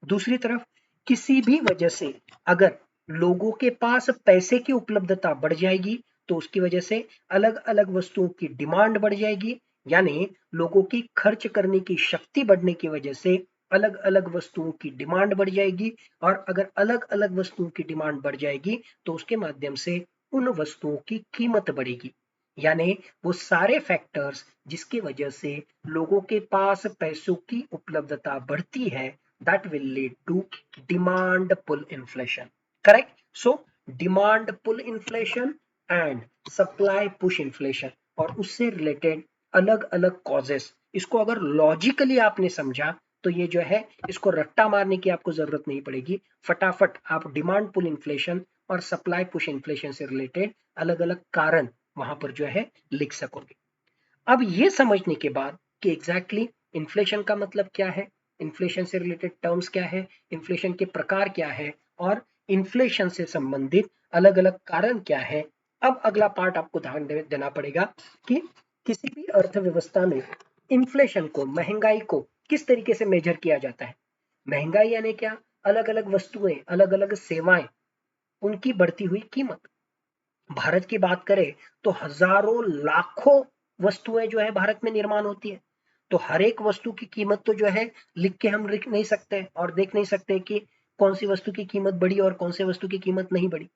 दूसरी तरफ किसी भी वजह से अगर लोगों के पास पैसे की उपलब्धता बढ़ जाएगी तो उसकी वजह से अलग अलग वस्तुओं की डिमांड बढ़ जाएगी, यानी लोगों की खर्च करने की शक्ति बढ़ने की वजह से अलग अलग वस्तुओं की डिमांड बढ़ जाएगी, और अगर अलग अलग वस्तुओं की डिमांड बढ़ जाएगी तो उसके माध्यम से उन वस्तुओं की कीमत बढ़ेगी। यानी वो सारे फैक्टर्स जिसकी वजह से लोगों के पास पैसों की उपलब्धता बढ़ती है, that will lead to demand pull inflation, correct? So demand pull inflation and supply push inflation, और उससे रिलेटेड अलग अलग कॉजेस, इसको अगर लॉजिकली आपने समझा तो ये जो है इसको रट्टा मारने की आपको जरूरत नहीं पड़ेगी, फटाफट आप डिमांड पुल इन्फ्लेशन और सप्लाई पुश इन्फ्लेशन से रिलेटेड अलग अलग कारण वहां पर जो है लिख सकोगे। अब ये समझने के बाद कि एग्जैक्टली इन्फ्लेशन का मतलब क्या है, इन्फ्लेशन से रिलेटेड टर्म्स क्या है, इन्फ्लेशन के प्रकार क्या है, और इन्फ्लेशन से संबंधित अलग अलग कारण क्या है, अब अगला पार्ट आपको ध्यान देना पड़ेगा कि किसी भी अर्थव्यवस्था में इन्फ्लेशन को, महंगाई को किस तरीके से मेजर किया जाता है। महंगाई यानी क्या? अलग अलग वस्तुएं, अलग अलग सेवाएं, उनकी बढ़ती हुई कीमत। भारत की बात करें तो हजारों लाखों वस्तुएं जो है भारत में निर्माण होती है, तो हर एक वस्तु की कीमत तो जो है लिख के हम लिख नहीं सकते और देख नहीं सकते कि कौन सी वस्तु की कीमत बढ़ी और कौन सी वस्तु की कीमत नहीं बढ़ी।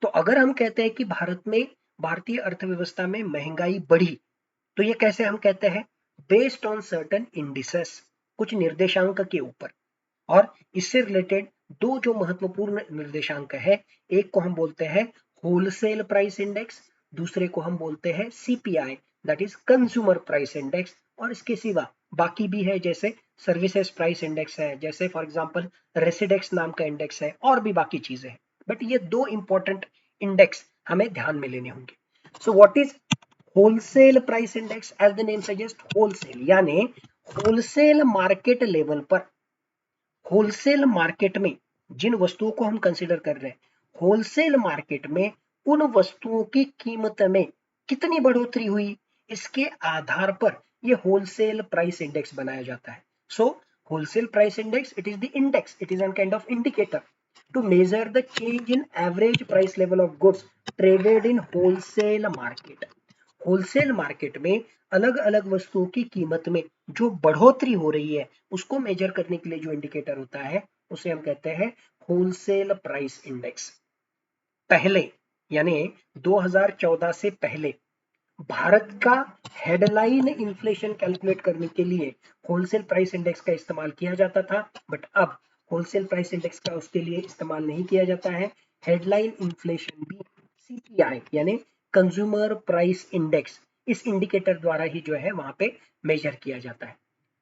तो अगर हम कहते हैं कि भारत में, भारतीय अर्थव्यवस्था में महंगाई बढ़ी, तो ये कैसे हम कहते हैं? बेस्ड ऑन सर्टेन इंडिसेस, कुछ निर्देशांक के ऊपर। और इससे रिलेटेड दो जो महत्वपूर्ण निर्देशांक है, एक को हम बोलते हैं होलसेल प्राइस इंडेक्स, दूसरे को हम बोलते हैं CPI, that is consumer price index. और इसके सिवा बाकी भी है, जैसे सर्विसेज प्राइस इंडेक्स है, जैसे फॉर एग्जांपल रेसिडेक्स नाम का इंडेक्स है, और भी बाकी चीजें हैं। बट ये दो इंपॉर्टेंट इंडेक्स हमें ध्यान में लेने होंगे। So what is wholesale price index? As the name suggest, wholesale यानी होलसेल मार्केट लेवल पर, होलसेल मार्केट में जिन वस्तुओं को हम कंसीडर कर रहे हैं, होलसेल मार्केट में उन वस्तुओं की कीमत में कितनी बढ़ोतरी हुई, इसके आधार पर ये होलसेल प्राइस इंडेक्स बनाया जाता है। So wholesale price index, it is the index, it is an kind of indicator to measure the change in average price level of goods traded in wholesale market। Wholesale market में अलग अलग वस्तुओं की कीमत में जो बढ़ोतरी हो रही है उसको मेजर करने के लिए जो इंडिकेटर होता है उसे हम कहते हैं होलसेल प्राइस इंडेक्स। पहले यानी 2014 से पहले भारत का हेडलाइन इन्फ्लेशन कैलकुलेट करने के लिए होलसेल प्राइस इंडेक्स का इस्तेमाल किया जाता था, बट अब होलसेल प्राइस इंडेक्स का उसके लिए इस्तेमाल नहीं किया जाता है। हेडलाइन इन्फ्लेशन भी सीपीआई यानी कंज्यूमर प्राइस इंडेक्स, इस इंडिकेटर द्वारा ही जो है वहां पे मेजर किया जाता है।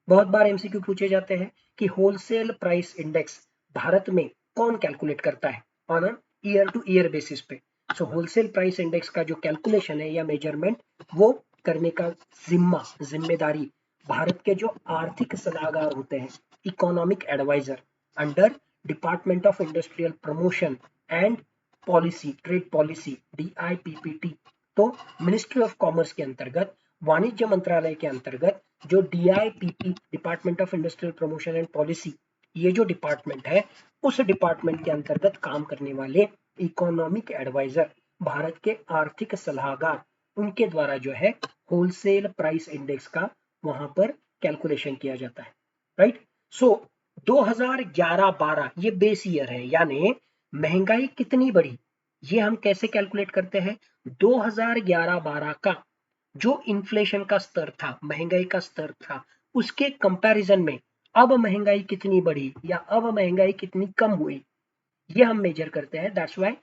बहुत बार एमसीक्यू पूछे जाते हैं कि होलसेल प्राइस इंडेक्स भारत में कौन कैलकुलेट करता है, on a year two year basis पे। सो होलसेल प्राइस इंडेक्स का जो कैलकुलेशन है या मेजरमेंट, वो करने का जिम्मेदारी भारत के जो आर्थिक सलाहकार होते हैं, economic adviser under department of industrial promotion and policy, trade policy, DIPPT, तो मिनिस्ट्री ऑफ कॉमर्स के अंतर्गत, वाणिज्य मंत्रालय के अंतर्गत जो DIPP, department of industrial promotion and policy, ये जो डिपार्टमेंट है, उस डिपार्टमेंट के अंतर्गत काम करने वाले इकोनॉमिक एडवाइजर, भारत के आर्थिक सलाहकार, उनके द्वारा जो है होलसेल प्राइस इंडेक्स का वहां पर कैलकुलेशन किया जाता है, राइट। सो 2011-12 ये बेस ईयर है, यानी महंगाई कितनी बढ़ी ये हम कैसे कैलकुलेट करते हैं। 2011-12 का जो इन्फ्लेशन का स्तर था, महंगाई का स्तर था, उसके कंपैरिजन में अब महंगाई कितनी बढ़ी या अब महंगाई कितनी कम हुई, ये हम मेजर करते हैं। That's why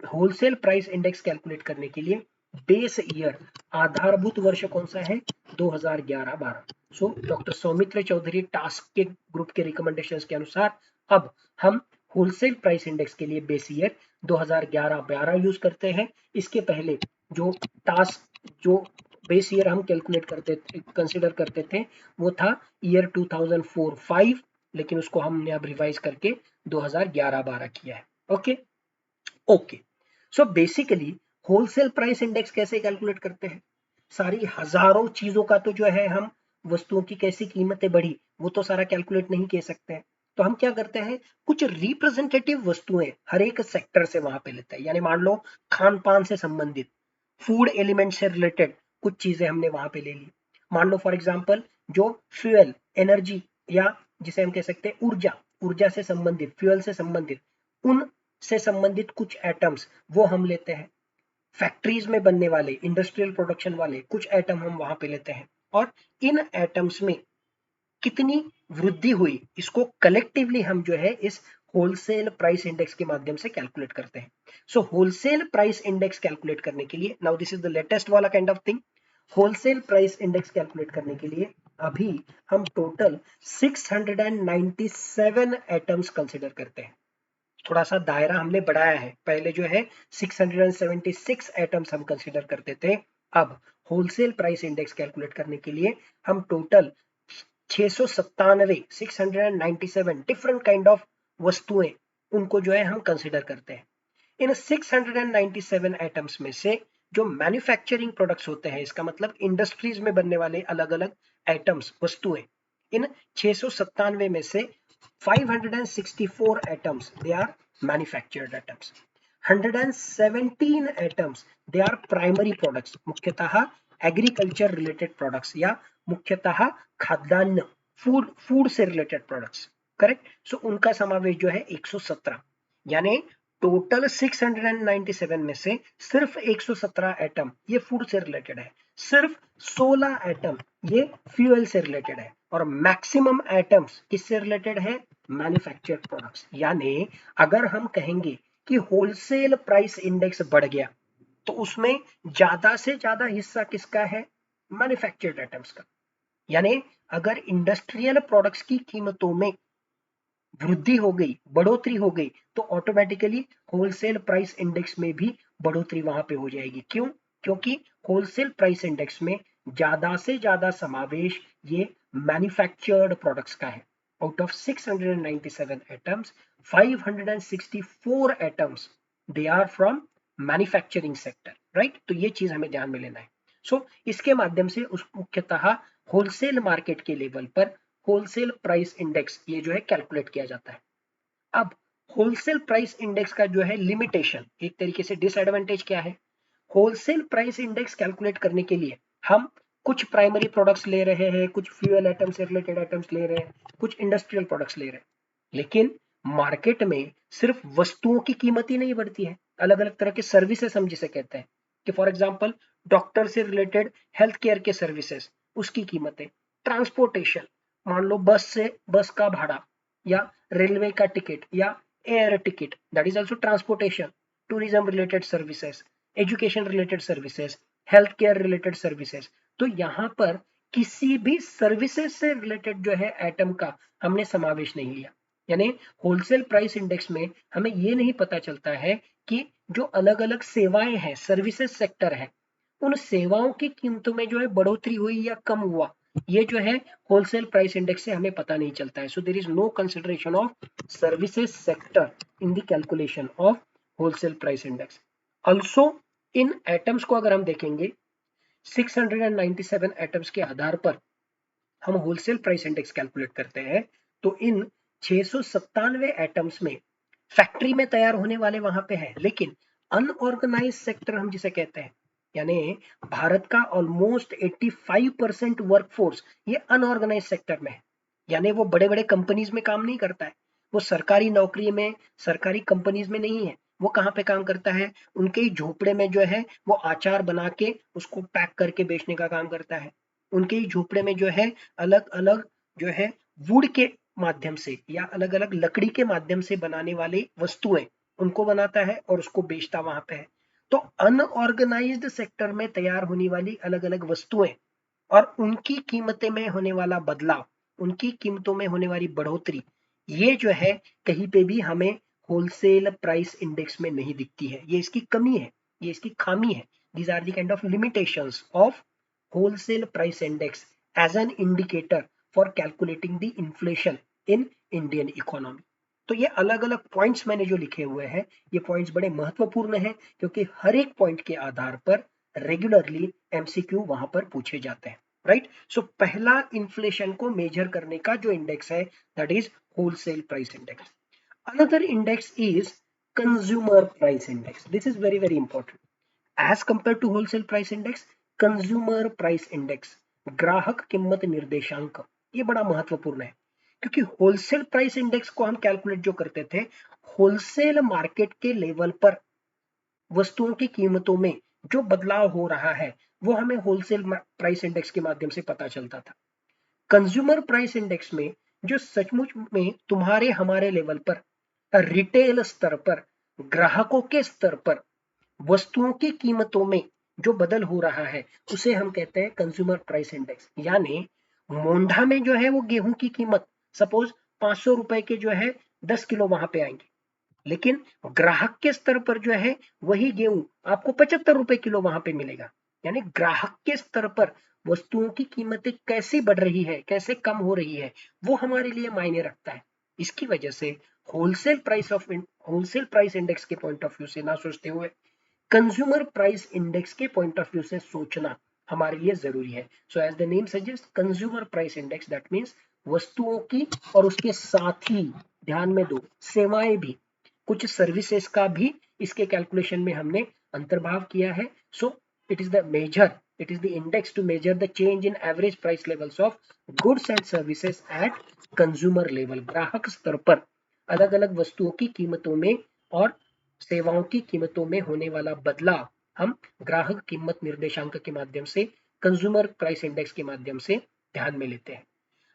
wholesale price index calculate करने के लिए बेस ईयर, आधारभूत वर्ष कौन सा है, 2011-12। So doctor Soumitra Chaudhary task के ग्रुप के रिकमेंडेशंस के अनुसार अब हम होलसेल प्राइस इंडेक्स के लिए बेस ईयर 2011-12 यूज करते हैं। इसके पहले जो टास्क जो बेस ईयर हम कैलकुलेट करते थे, कंसिडर करते थे, वो था ईयर 2004-5, लेकिन उसको हमने अब रिवाइज करके 2011-12 किया है। Okay okay. So basically wholesale price index कैसे कैलकुलेट करते हैं। सारी हजारों चीजों का तो जो है हम वस्तुओं की कैसी कीमतें बढ़ी वो तो सारा कैलकुलेट नहीं कर सकते हैं। तो हम क्या करते हैं, कुछ रिप्रेजेंटेटिव वस्तुएं हर एक सेक्टर से वहां पे लेते हैं। यानी मान लो खान पान से संबंधित, फूड एलिमेंट से रिलेटेड कुछ चीजें हमने वहां पे ले ली। मान लो फॉर एग्जांपल जो फ्यूल एनर्जी या जिसे हम कह सकते हैं ऊर्जा, ऊर्जा से संबंधित, फ्यूल से संबंधित, उन से संबंधित कुछ एटम्स वो हम लेते हैं। फैक्ट्रीज में बनने वाले, इंडस्ट्रियल प्रोडक्शन वाले कुछ एटम हम वहां पे लेते हैं, और इन एटम्स में कितनी वृद्धि हुई इसको कलेक्टिवली हम जो है इस होलसेल प्राइस इंडेक्स के माध्यम से कैलकुलेट करते हैं। So wholesale price index calculate करने के लिए, now this is the latest वाला kind of thing, wholesale price index calculate करने के लिए अभी हम टोटल 697 एटम्स कंसिडर करते हैं। थोड़ा सा दायरा हमने बढ़ाया है, पहले जो है 676 एटम्स हम कंसीडर करते थे, अब होलसेल प्राइस इंडेक्स कैलकुलेट करने के लिए हम टोटल 697 डिफरेंट काइंड ऑफ वस्तुएं, उनको जो है हम कंसीडर करते हैं। इन 697 एटम्स में से जो मैन्युफैक्चरिंग प्रोडक्ट्स होते हैं, इसका मतलब इंडस्ट्रीज में बनने वाले अलग अलग एटम्स, वस्तुएं, इन 697 में से 564 atoms they are manufactured atoms, 117 atoms they are primary products, मुख्यतः एग्रीकल्चर रिलेटेड प्रोडक्ट्स या मुख्यतः खाद्यान्न, फूड से रिलेटेड प्रोडक्ट्स, करेक्ट। सो उनका समावेश जो है 117, यानी टोटल 697 में से सिर्फ 117 एटम ये फूड से रिलेटेड है, सिर्फ 16 एटम ये फ्यूल से रिलेटेड है, और मैक्सिमम एटम्स किससे रिलेटेड है, मैन्युफैक्चर्ड प्रोडक्ट्स। यानी अगर हम कहेंगे कि होलसेल प्राइस इंडेक्स बढ़ गया तो उसमें ज्यादा से ज्यादा हिस्सा किसका है, मैन्युफैक्चर्ड एटम्स का। यानी अगर इंडस्ट्रियल प्रोडक्ट्स की कीमतों में वृद्धि हो गई, बढ़ोतरी हो गई, तो ऑटोमेटिकली होलसेल प्राइस इंडेक्स में भी बढ़ोतरी वहां पे हो जाएगी। क्यों, क्योंकि होलसेल प्राइस इंडेक्स में ज्यादा से ज्यादा समावेश ये मैन्युफैक्चर्ड प्रोडक्ट्स का है। Out of 697 items, 564 items they are from manufacturing sector, right. तो ये चीज हमें ध्यान में लेना है। सो इसके माध्यम से उस मुख्यतः होलसेल मार्केट के लेवल पर होलसेल प्राइस इंडेक्स ये जो है कैलकुलेट किया जाता है। अब होलसेल प्राइस इंडेक्स का जो है लिमिटेशन, एक तरीके से डिसएडवांटेज क्या है, होलसेल प्राइस इंडेक्स कैलकुलेट करने के लिए हम कुछ प्राइमरी प्रोडक्ट्स ले रहे हैं, कुछ फ्यूल आइटम से रिलेटेड आइटम्स ले रहे हैं, कुछ इंडस्ट्रियल प्रोडक्ट्स ले रहे हैं, लेकिन मार्केट में सिर्फ वस्तुओं की कीमत ही नहीं बढ़ती है, अलग अलग तरह के सर्विसेज हम जिसे कहते हैं कि फॉर एग्जांपल डॉक्टर से रिलेटेड हेल्थ केयर के सर्विसेज, उसकी कीमतें, ट्रांसपोर्टेशन, मान लो बस का भाड़ा या रेलवे का टिकट या air ticket, that is also transportation, tourism related services, education related services, health care related services. तो यहाँ पर किसी भी सर्विसेज से रिलेटेड जो है एटम का हमने समावेश नहीं लिया। यानी होलसेल प्राइस इंडेक्स में हमें ये नहीं पता चलता है कि जो अलग अलग सेवाएं हैं, सर्विसेज सेक्टर है, उन सेवाओं की कीमतों में जो है बढ़ोतरी हुई या कम हुआ, ये जो है होलसेल प्राइस इंडेक्स से हमें पता नहीं चलता है। So there is no consideration of services sector in the calculation of wholesale price index. Also in items को अगर हम देखेंगे, 697 एटम्स के आधार पर हम होलसेल प्राइस इंडेक्स कैलकुलेट करते हैं, तो इन 697 एटम्स में फैक्ट्री में तैयार होने वाले वहां पे हैं, लेकिन अनऑर्गेनाइज सेक्टर हम जिसे कहते हैं, यानी भारत का ऑलमोस्ट 85% वर्कफोर्स ये अनऑर्गेनाइज सेक्टर में है। यानी वो बड़े बड़े कंपनीज में काम नहीं करता है, वो सरकारी नौकरी में, सरकारी कंपनीज में नहीं है। वो कहाँ पे काम करता है? उनके ही झोपड़े में जो है वो अचार बना के उसको पैक करके बेचने का काम करता है। उनके ही झोपड़े में जो है अलग अलग जो है वुड के माध्यम से या अलग अलग लकड़ी के माध्यम से बनाने वाली वस्तुएं उनको बनाता है और उसको बेचता वहां पे है। तो अनऑर्गेनाइज्ड सेक्टर में तैयार होने वाली अलग अलग वस्तुएं और उनकी कीमतें में होने वाला बदलाव, उनकी कीमतों में होने वाली बढ़ोतरी, ये जो है कहीं पे भी हमें होलसेल प्राइस इंडेक्स में नहीं दिखती है। ये इसकी कमी है, ये इसकी खामी है। These are the kind of limitations of wholesale price index as an indicator for calculating the inflation in Indian economy। तो ये अलग अलग पॉइंट्स मैंने जो लिखे हुए हैं, ये पॉइंट्स बड़े महत्वपूर्ण हैं क्योंकि हर एक पॉइंट के आधार पर रेगुलरली एमसीक्यू वहां पर पूछे जाते हैं, राइट। सो पहला इन्फ्लेशन को मेजर करने का जो इंडेक्स है that is wholesale price index. Another index is consumer price index. This is very very important as compare to wholesale price index. Consumer price index, ग्राहक कीमत निर्देशांक, ये बड़ा महत्वपूर्ण है क्योंकि होलसेल प्राइस इंडेक्स को हम कैलकुलेट जो करते थे होलसेल मार्केट के लेवल पर वस्तुओं की कीमतों में जो बदलाव हो रहा है वो हमें होलसेल प्राइस इंडेक्स के माध्यम से पता चलता था। कंज्यूमर प्राइस इंडेक्स में जो सचमुच में तुम्हारे हमारे लेवल पर, रिटेल स्तर पर, ग्राहकों के स्तर पर वस्तुओं की कीमतों में जो बदल हो रहा है उसे हम कहते हैं कंज्यूमर प्राइस इंडेक्स। यानी मोंढा में जो है वो गेहूं की कीमत सपोज 500 रुपए के जो है 10 किलो वहां पे आएंगे, लेकिन ग्राहक के स्तर पर जो है वही गेहूं आपको 75 रुपए किलो वहां पे मिलेगा। यानी ग्राहक के स्तर पर वस्तुओं की कीमतें कैसे बढ़ रही है, कैसे कम हो रही है, वो हमारे लिए मायने रखता है। इसकी वजह से होलसेल प्राइस इंडेक्स के पॉइंट ऑफ व्यू से ना सोचते हुए कंज्यूमर प्राइस इंडेक्स के पॉइंट ऑफ व्यू से सोचना हमारे लिए जरूरी है। So as the name suggest consumer price index that means वस्तुओं की और उसके साथ ही ध्यान में दो सेवाएं भी, कुछ सर्विसेज का भी इसके कैलकुलेशन में हमने अंतर्भाव किया है। So it is the index to measure the change in average price levels of goods and services at consumer level. ग्राहक स्तर पर अलग अलग वस्तुओं की कीमतों में और सेवाओं की कीमतों में होने वाला बदलाव हम ग्राहक कीमत निर्देशांक के माध्यम से, कंज्यूमर प्राइस इंडेक्स के माध्यम से ध्यान में लेते हैं।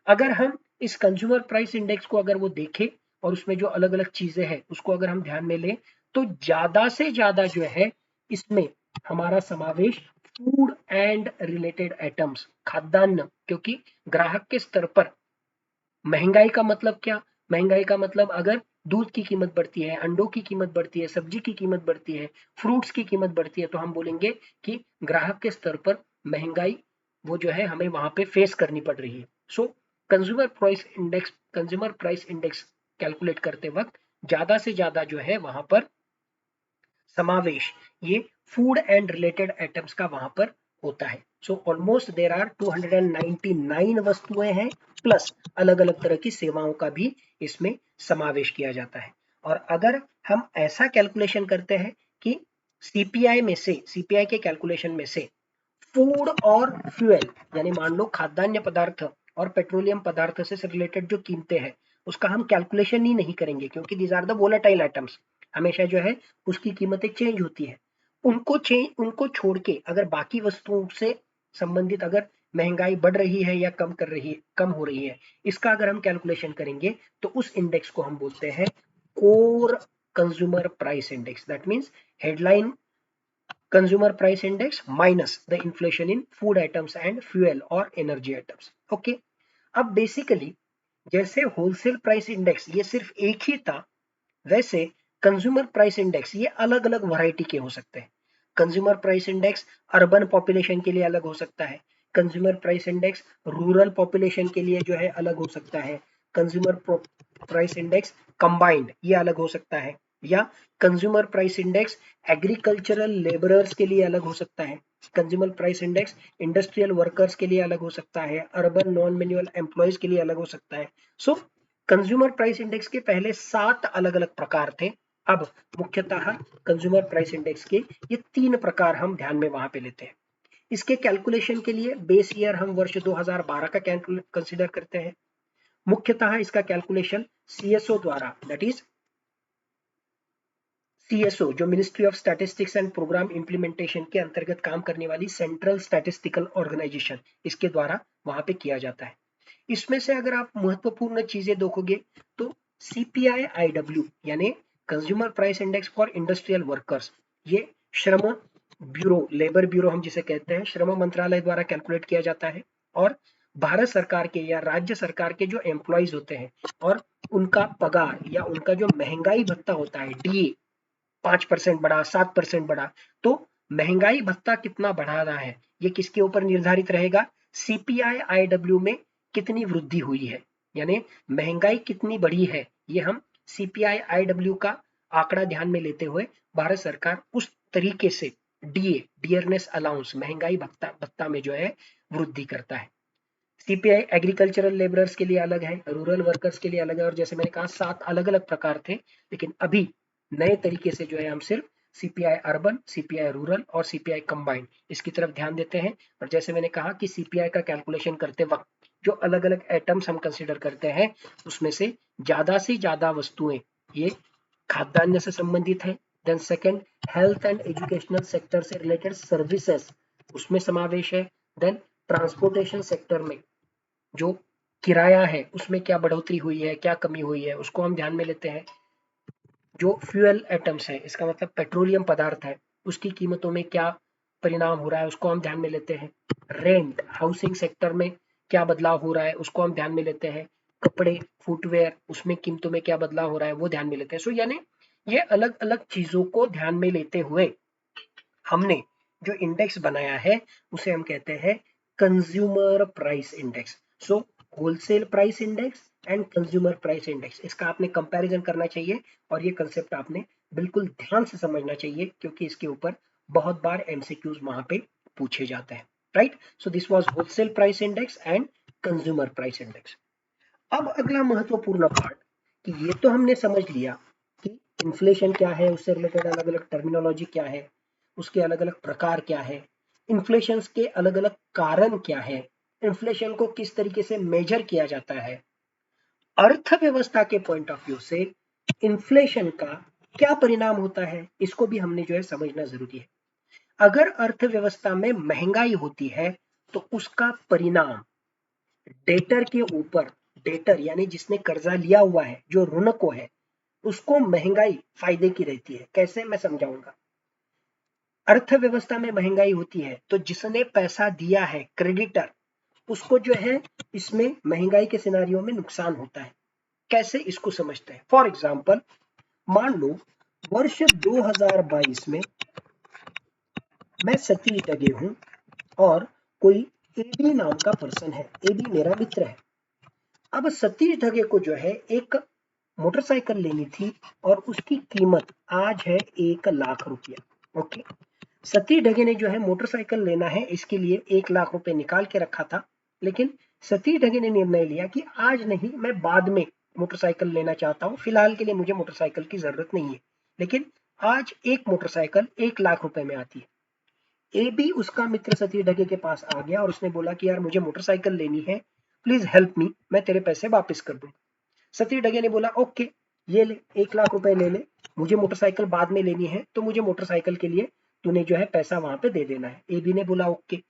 अगर हम इस कंज्यूमर प्राइस इंडेक्स को अगर वो देखें और उसमें जो अलग अलग चीजें हैं उसको अगर हम ध्यान में लें तो ज्यादा से ज्यादा जो है इसमें हमारा समावेश फूड एंड रिलेटेड आइटम्स, खाद्यान्न, क्योंकि ग्राहक के स्तर पर महंगाई का मतलब क्या? महंगाई का मतलब अगर दूध की कीमत बढ़ती है, अंडों की कीमत बढ़ती है, सब्जी की कीमत बढ़ती है, फ्रूट्स की कीमत बढ़ती है, तो हम बोलेंगे कि ग्राहक के स्तर पर महंगाई वो जो है हमें वहां पे फेस करनी पड़ रही है। सो कंज्यूमर प्राइस इंडेक्स कैलकुलेट करते वक्त ज्यादा से ज्यादा जो है वहां पर समावेश ये फूड एंड रिलेटेड आइटम्स का वहां पर होता है। सो ऑलमोस्ट देर आर 299 वस्तुएं हैं प्लस अलग अलग तरह की सेवाओं का भी इसमें समावेश किया जाता है। और अगर हम ऐसा कैलकुलेशन करते हैं कि सीपीआई के कैलकुलेशन में से फूड और फ्यूएल यानी मान लो खाद्यान्न पदार्थ और पेट्रोलियम पदार्थ से रिलेटेड जो कीमतें हैं उसका हम कैलकुलेशन ही नहीं करेंगे क्योंकि these are the volatile items, हमेशा जो है उसकी कीमतें चेंज होती है। उनको छोड़ के अगर बाकी वस्तुओं से संबंधित अगर महंगाई बढ़ रही है या कम हो रही है, इसका अगर हम कैलकुलेशन करेंगे तो उस इंडेक्स को हम बोलते हैं core consumer price index. That means headline consumer price index minus the inflation in food items and fuel or energy items। Okay, अब बेसिकली जैसे होलसेल प्राइस इंडेक्स ये सिर्फ एक ही था, वैसे कंज्यूमर प्राइस इंडेक्स ये अलग अलग वैरायटी के हो सकते हैं। Consumer price index urban population के लिए अलग हो सकता है, consumer price index rural population के लिए जो है अलग हो सकता है, कंज्यूमर प्राइस इंडेक्स कंबाइंड ये अलग हो सकता है, या consumer price index agricultural labourers के लिए अलग हो सकता है, consumer price index industrial workers के लिए अलग हो सकता है, अर्बन नॉन मैन्युअल एम्प्लॉयज के लिए अलग हो सकता है। सो कंज्यूमर प्राइस इंडेक्स के पहले 7 अलग अलग प्रकार थे, अब मुख्यतः कंज्यूमर प्राइस इंडेक्स के ये 3 प्रकार हम ध्यान में वहां पे लेते हैं। इसके कैलकुलेशन के लिए बेस ईयर हम वर्ष 2012 का कंसिडर करते हैं। मुख्यतः इसका कैलकुलेशन सीएसओ द्वारा, दैट इज सीएसओ जो ministry of statistics and programme implementation के अंतर्गत काम करने वाली सेंट्रल स्टैटिस्टिकल ऑर्गेनाइजेशन, इसके द्वारा वहां पे किया जाता है। इसमें से अगर आप महत्वपूर्ण चीजें देखोगे तो सीपीआई आईडब्ल्यू यानी consumer price index for industrial workers, ये श्रम ब्यूरो, लेबर ब्यूरो हम जिसे कहते हैं, श्रम मंत्रालय द्वारा कैलकुलेट किया जाता है। और भारत सरकार के या राज्य सरकार के जो एम्प्लॉइज होते हैं और उनका पगार या उनका जो महंगाई भत्ता होता है, डीए 5% बढ़ा, 7% बढ़ा, तो महंगाई भत्ता कितना बढ़ा रहा है ये किसके ऊपर निर्धारित रहेगा? सीपीआई आईडब्ल्यू में कितनी वृद्धि हुई है, यानी महंगाई कितनी बढ़ी है, ये हम सीपीआई आईडब्ल्यू का आंकड़ा ध्यान में लेते हुए भारत सरकार उस तरीके से डीए, डियरनेस अलाउंस, महंगाई भत्ता में जो है वृद्धि करता है। सीपीआई एग्रीकल्चरल लेबरर्स के लिए अलग है, रूरल वर्कर्स के लिए अलग है, और जैसे मैंने कहा 7 अलग अलग प्रकार थे, लेकिन अभी नए तरीके से जो है हम सिर्फ सीपीआई अर्बन, सीपीआई रूरल और सीपीआई कंबाइंड इसकी तरफ ध्यान देते हैं। और जैसे मैंने कहा कि सीपीआई का कैलकुलेशन करते वक्त जो अलग अलग एटम्स हम कंसिडर करते हैं उसमें से ज्यादा वस्तुएं ये खाद्यान्न से संबंधित है। Then second, health and educational sector से रिलेटेड सर्विसेज उसमें समावेश है। देन ट्रांसपोर्टेशन सेक्टर में जो किराया है उसमें क्या बढ़ोतरी हुई है, क्या कमी हुई है, उसको हम ध्यान में लेते हैं। जो फ्यूल एटम्स है, इसका मतलब पेट्रोलियम पदार्थ है, उसकी कीमतों में क्या परिणाम हो रहा है उसको हम ध्यान में लेते हैं। रेंट, हाउसिंग सेक्टर में क्या बदलाव हो रहा है उसको हम ध्यान में लेते हैं। कपड़े, फुटवेयर, उसमें कीमतों में क्या बदलाव हो रहा है वो ध्यान में लेते हैं। सो यानी ये अलग अलग चीजों को ध्यान में लेते हुए हमने जो इंडेक्स बनाया है उसे हम कहते हैं consumer price index. So wholesale price index and consumer price index, इसका आपने कंपैरिजन करना चाहिए और ये कंसेप्ट आपने बिल्कुल ध्यान से समझना चाहिए क्योंकि इसके ऊपर बहुत बार एमसीक्यूज वहां पे पूछे जाते हैं, right. So this was wholesale price index and consumer price index. अब अगला महत्वपूर्ण पार्ट कि ये तो हमने समझ लिया कि इन्फ्लेशन क्या है, उससे रिलेटेड अलग अलग टर्मिनोलॉजी क्या है, उसके अलग अलग प्रकार क्या है, इन्फ्लेशन के अलग अलग कारण क्या है, इन्फ्लेशन को किस तरीके से मेजर किया जाता है, अर्थव्यवस्था के पॉइंट ऑफ व्यू से इन्फ्लेशन का क्या परिणाम होता है, इसको भी हमने जो है समझना जरूरी है। अगर अर्थव्यवस्था में महंगाई होती है तो उसका परिणाम डेटर के ऊपर, डेटर यानी जिसने कर्जा लिया हुआ है, जो ऋण को है, उसको महंगाई फायदे की रहती है। कैसे, मैं समझाऊंगा। अर्थव्यवस्था में महंगाई होती है तो जिसने पैसा दिया है, क्रेडिटर, उसको जो है इसमें महंगाई के सिनारियों में नुकसान होता है। कैसे, इसको समझते हैं। फॉर एग्जाम्पल, मान लो वर्ष 2022 में मैं सतीश डगे हूं और कोई एबी नाम का पर्सन है, एबी मेरा मित्र है। अब सतीश ढगे को जो है एक मोटरसाइकिल लेनी थी और उसकी कीमत आज है 1 लाख रुपया। ओके, सतीश ढगे ने जो है मोटरसाइकिल लेना है, इसके लिए 1 लाख रुपए निकाल के रखा था, लेकिन सतीश ढगे ने निर्णय लिया कि आज नहीं, मैं बाद में मोटरसाइकिल लेना चाहता हूँ, फिलहाल के लिए मुझे मोटरसाइकिल की जरूरत नहीं है। लेकिन आज एक मोटरसाइकिल 1 लाख रुपए में आती है। ए बी, उसका मित्र, सतीश ढगे के पास आ गया और उसने बोला कि यार मुझे मोटरसाइकिल लेनी है, प्लीज हेल्प मी, मैं तेरे पैसे वापस कर दूंगा। सतीश ढगे ने बोला ओके, ये ले 1 लाख रुपए ले ले, मुझे मोटरसाइकिल बाद में लेनी है तो मुझे मोटरसाइकिल के लिए तूने जो है पैसा वहां पे दे देना है। ए बी ने बोला ओके।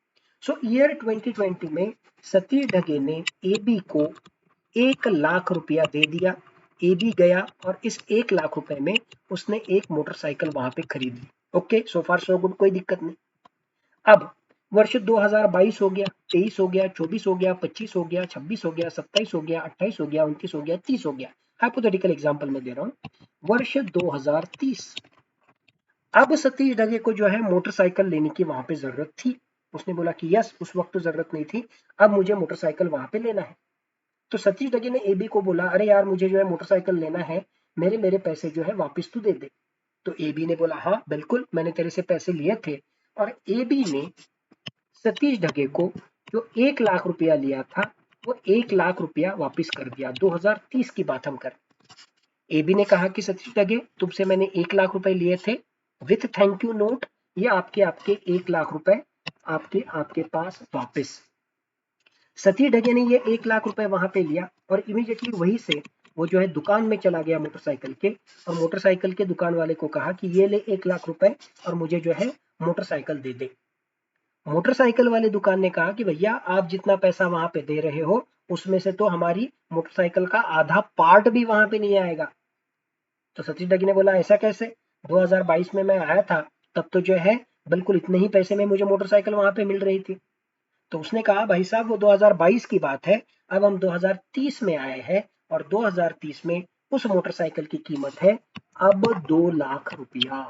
सो ईयर 2020 में सतीश ढगे ने ए बी को 1 लाख रुपया दे दिया। ए बी गया और इस 1 लाख रुपए में उसने एक मोटरसाइकिल वहां पे खरीद ली। ओके, सो फार सो गुड, कोई दिक्कत नहीं। अब वर्ष 2022 हो गया, 23 हो गया, 24 हो गया, 25 हो गया, 26 हो गया, 27 हो गया, 28 हो गया, 29 हो गया, 30 हो गया। हाइपोथेटिकल एग्जांपल में दे रहा हूं। वर्ष 2030, अब सतीश ढगे को जो है मोटरसाइकिल लेने की वहां पे जरूरत थी। उसने बोला कि यस, उस वक्त तो जरूरत नहीं थी, अब मुझे मोटरसाइकिल वहां पे लेना है। तो सतीश ढगे ने एबी को बोला, अरे यार मुझे जो है मोटरसाइकिल लेना है, मेरे मेरे पैसे जो है वापस तू दे दे। तो एबी ने बोला हाँ बिल्कुल, मैंने तेरे से पैसे लिए थे। और एबी ने सतीश ढगे को जो 1 लाख रुपया लिया था वो 1 लाख रुपया वापस कर दिया। 2030 की बात हम कर, ए बी ने कहा कि सतीश डगे, तुमसे मैंने 1 लाख रुपए लिए थे विथ थैंक यू नोट, ये आपके 1 लाख रुपए आपके पास वापस। सतीश डगे ने ये 1 लाख रुपए वहां पे लिया और इमीडिएटली वहीं से वो जो है दुकान में चला गया मोटरसाइकिल के, और मोटरसाइकिल के दुकान वाले को कहा कि ये ले 1 लाख रुपए और मुझे जो है मोटरसाइकिल दे दे। मोटरसाइकिल वाले दुकान ने कहा कि भैया आप जितना पैसा वहां पे दे रहे हो उसमें से तो हमारी मोटरसाइकिल का आधा पार्ट भी वहां पे नहीं आएगा। तो सतीश डगी ने बोला ऐसा कैसे, 2022 में मैं आया था तब तो जो है बिल्कुल इतने ही पैसे में मुझे मोटरसाइकिल वहां पे मिल रही थी। तो उसने कहा भाई साहब वो 2022 की बात है, अब हम 2030 में आए हैं और 2030 में उस मोटरसाइकिल की कीमत है अब 2 लाख रुपया।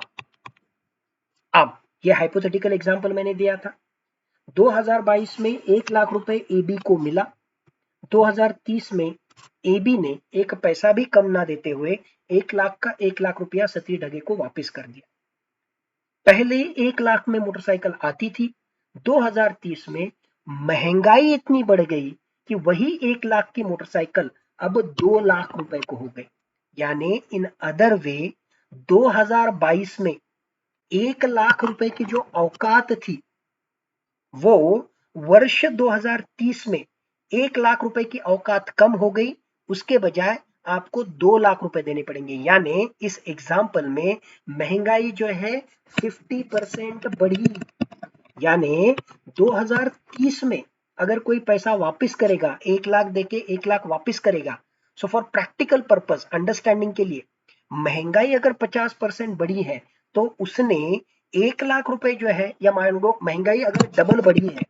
अब ये हाइपोथेटिकल एग्जांपल मैंने दिया था। 2022 में 1 लाख रुपए एबी को मिला, 2030 में एबी ने एक पैसा भी कम ना देते हुए 1 लाख रुपया सतीश डगे को वापस कर दिया। पहले 1 लाख में मोटरसाइकिल आती थी, 2030 में महंगाई इतनी बढ़ गई कि वही 1 लाख की मोटरसाइकिल अब 2 लाख रुपए को हो गई। यानी इन अदर वे 2022 में 1 लाख रुपए की जो औकात थी वो वर्ष 2030 में 1 लाख रुपए की औकात कम हो गई, उसके बजाय आपको 2 लाख रुपए देने पड़ेंगे। यानी इस एग्जाम्पल में महंगाई जो है 50% बढ़ी। यानी 2030 में अगर कोई पैसा वापस करेगा, 1 लाख देके 1 लाख वापस करेगा, so for practical purpose understanding के लिए महंगाई अगर 50% बढ़ी है तो उसने 1 लाख रुपए जो है, या मान लो महंगाई अगर डबल बढ़ी है,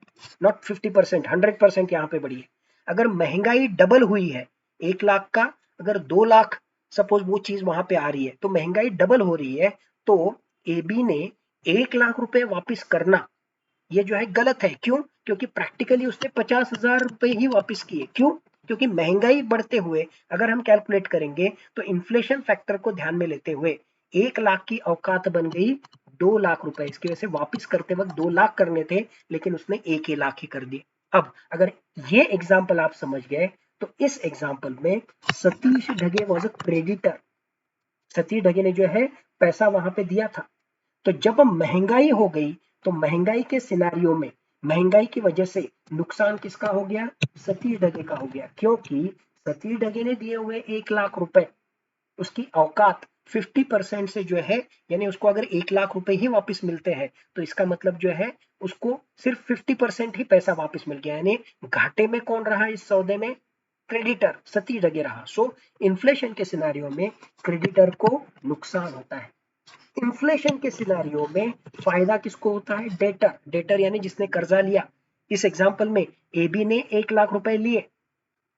नॉट 50%, 100% यहाँ पे बढ़ी है, अगर महंगाई डबल हुई है 1 लाख का अगर 2 लाख सपोज वो चीज वहां पे आ रही है तो महंगाई डबल हो रही है, तो एबी ने 1 लाख रुपए वापस करना ये जो है गलत है। क्यों? क्योंकि प्रैक्टिकली उसने 50,000 रुपए ही वापस किए। क्यों? क्योंकि महंगाई बढ़ते हुए अगर हम कैलकुलेट करेंगे तो इन्फ्लेशन फैक्टर को ध्यान में लेते हुए 1 लाख की औकात बन गई 2 लाख रुपए। इसकी वजह से वापस करते वक्त 2 लाख करने थे लेकिन उसने 1 लाख ही कर दिए। अब अगर ये एग्जाम्पल आप समझ गए तो इस एग्जाम्पल में Satish Dhage was a creditor. Satish Dhage ने जो है पैसा वहां पे दिया था। तो जब महंगाई हो गई तो महंगाई के सिनारियो में महंगाई की वजह से नुकसान किसका हो गया? सतीश ढगे का हो गया। क्योंकि सतीश ढगे ने दिए हुए 1 लाख रुपए, उसकी औकात 50% से जो है, यानी उसको अगर 1 लाख रुपए ही वापस मिलते हैं तो इसका मतलब जो है उसको सिर्फ 50% ही पैसा वापस मिल गया। यानी घाटे में कौन रहा इस सौदे में? क्रेडिटर सतीश ढगे रहा। सो इन्फ्लेशन के सिनारियो में क्रेडिटर को नुकसान होता है। इन्फ्लेशन के सिनारियो में फायदा किसको होता है? डेटर। डेटर यानी जिसने कर्जा लिया। इस एग्जांपल में एबी ने 1 लाख रुपए लिए,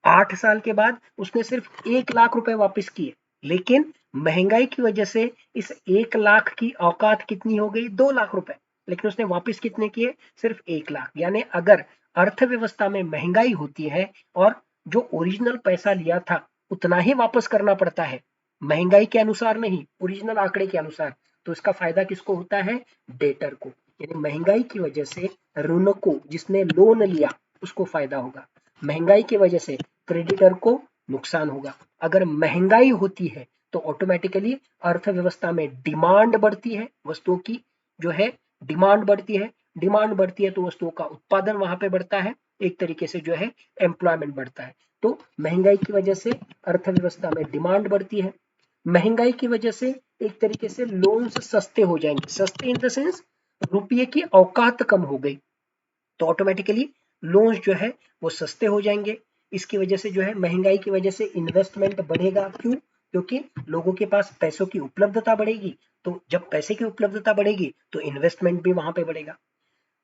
8 साल के बाद उसने सिर्फ 1 लाख रुपए वापस किए, लेकिन महंगाई की वजह से इस 1 लाख की औकात कितनी हो गई? 2 लाख रुपए, लेकिन उसने वापस कितने किए? सिर्फ 1 लाख। यानी अगर अर्थव्यवस्था में महंगाई होती है और जो ओरिजिनल पैसा लिया था उतना ही वापस करना पड़ता है, महंगाई के अनुसार नहीं, ओरिजिनल आंकड़े के अनुसार, तो इसका फायदा किसको होता है? डेटर को। यानी महंगाई की वजह से ऋण को, जिसने लोन लिया उसको फायदा होगा, महंगाई की वजह से क्रेडिटर को नुकसान होगा। अगर महंगाई होती है तो ऑटोमेटिकली अर्थव्यवस्था में डिमांड बढ़ती है, वस्तुओं की जो है डिमांड बढ़ती है, डिमांड बढ़ती है तो वस्तुओं का उत्पादन वहां पे बढ़ता है, एक तरीके से जो है एम्प्लॉयमेंट बढ़ता है। तो महंगाई की वजह से अर्थव्यवस्था में डिमांड बढ़ती है, महंगाई की वजह से एक तरीके से लोन्स सस्ते हो जाएंगे। सस्ते इन द सेंस रुपये की औकात कम हो गई तो ऑटोमेटिकली लोन्स जो है वो सस्ते हो जाएंगे। इसकी वजह से जो है महंगाई की वजह से इन्वेस्टमेंट बढ़ेगा। क्यों? क्योंकि लोगों के पास पैसों की उपलब्धता बढ़ेगी, तो जब पैसे की उपलब्धता बढ़ेगी तो इन्वेस्टमेंट भी वहां पे बढ़ेगा।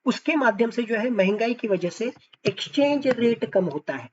उसके माध्यम से जो है महंगाई की वजह से एक्सचेंज रेट कम होता है।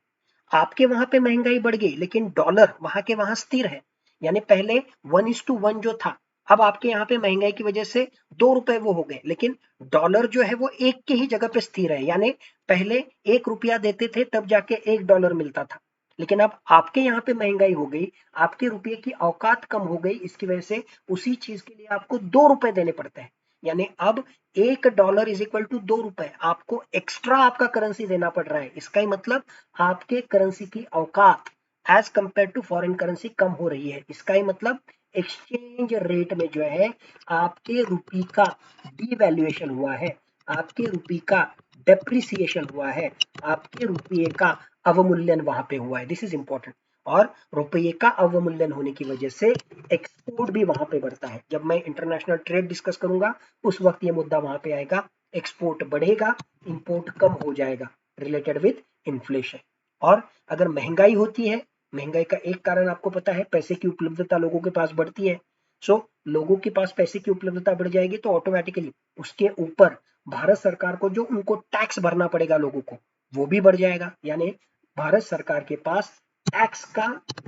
आपके वहां पे महंगाई बढ़ गई लेकिन डॉलर वहां के वहां स्थिर है, यानी पहले 1:1 जो था, अब आपके यहाँ पे महंगाई की वजह से 2 रुपए वो हो गए, लेकिन डॉलर जो है वो एक की ही जगह पे स्थिर है। यानी पहले 1 रुपया देते थे तब जाके 1 डॉलर मिलता था, लेकिन अब आपके यहाँ पे महंगाई हो गई, आपके रुपये की औकात कम हो गई, इसकी वजह से उसी चीज के लिए आपको 2 रुपए देने पड़ते हैं। यानी अब 1 डॉलर इज इक्वल टू 2 रुपए आपको एक्स्ट्रा आपका करेंसी देना पड़ रहा है। इसका ही मतलब आपके करेंसी की औकात as compare to foreign currency कम हो रही है। इसका ही मतलब एक्सचेंज रेट में जो है आपके रुपये का डिवैल्यूएशन हुआ है, आपके रुपये का डेप्रिसिएशन हुआ है, आपके रुपये का अवमूल्यन वहां पे हुआ है। This is important. और रुपये का अवमूल्यन होने की वजह से एक्सपोर्ट भी वहां पे बढ़ता है। जब मैं इंटरनेशनल ट्रेड डिस्कस करूंगा उस वक्त ये मुद्दा वहां पे आएगा। एक्सपोर्ट बढ़ेगा, इंपोर्ट कम हो जाएगा, रिलेटेड विद इन्फ्लेशन। और अगर महंगाई होती है, महंगाई का एक कारण आपको पता है, पैसे की उपलब्धता लोगों के पास बढ़ती है। सो लोगों के पास पैसे की उपलब्धता बढ़ जाएगी तो ऑटोमेटिकली उसके ऊपर भारत सरकार को जो उनको टैक्स भरना पड़ेगा लोगों को, वो भी बढ़ जाएगा। यानी भारत सरकार के पास टैक्स का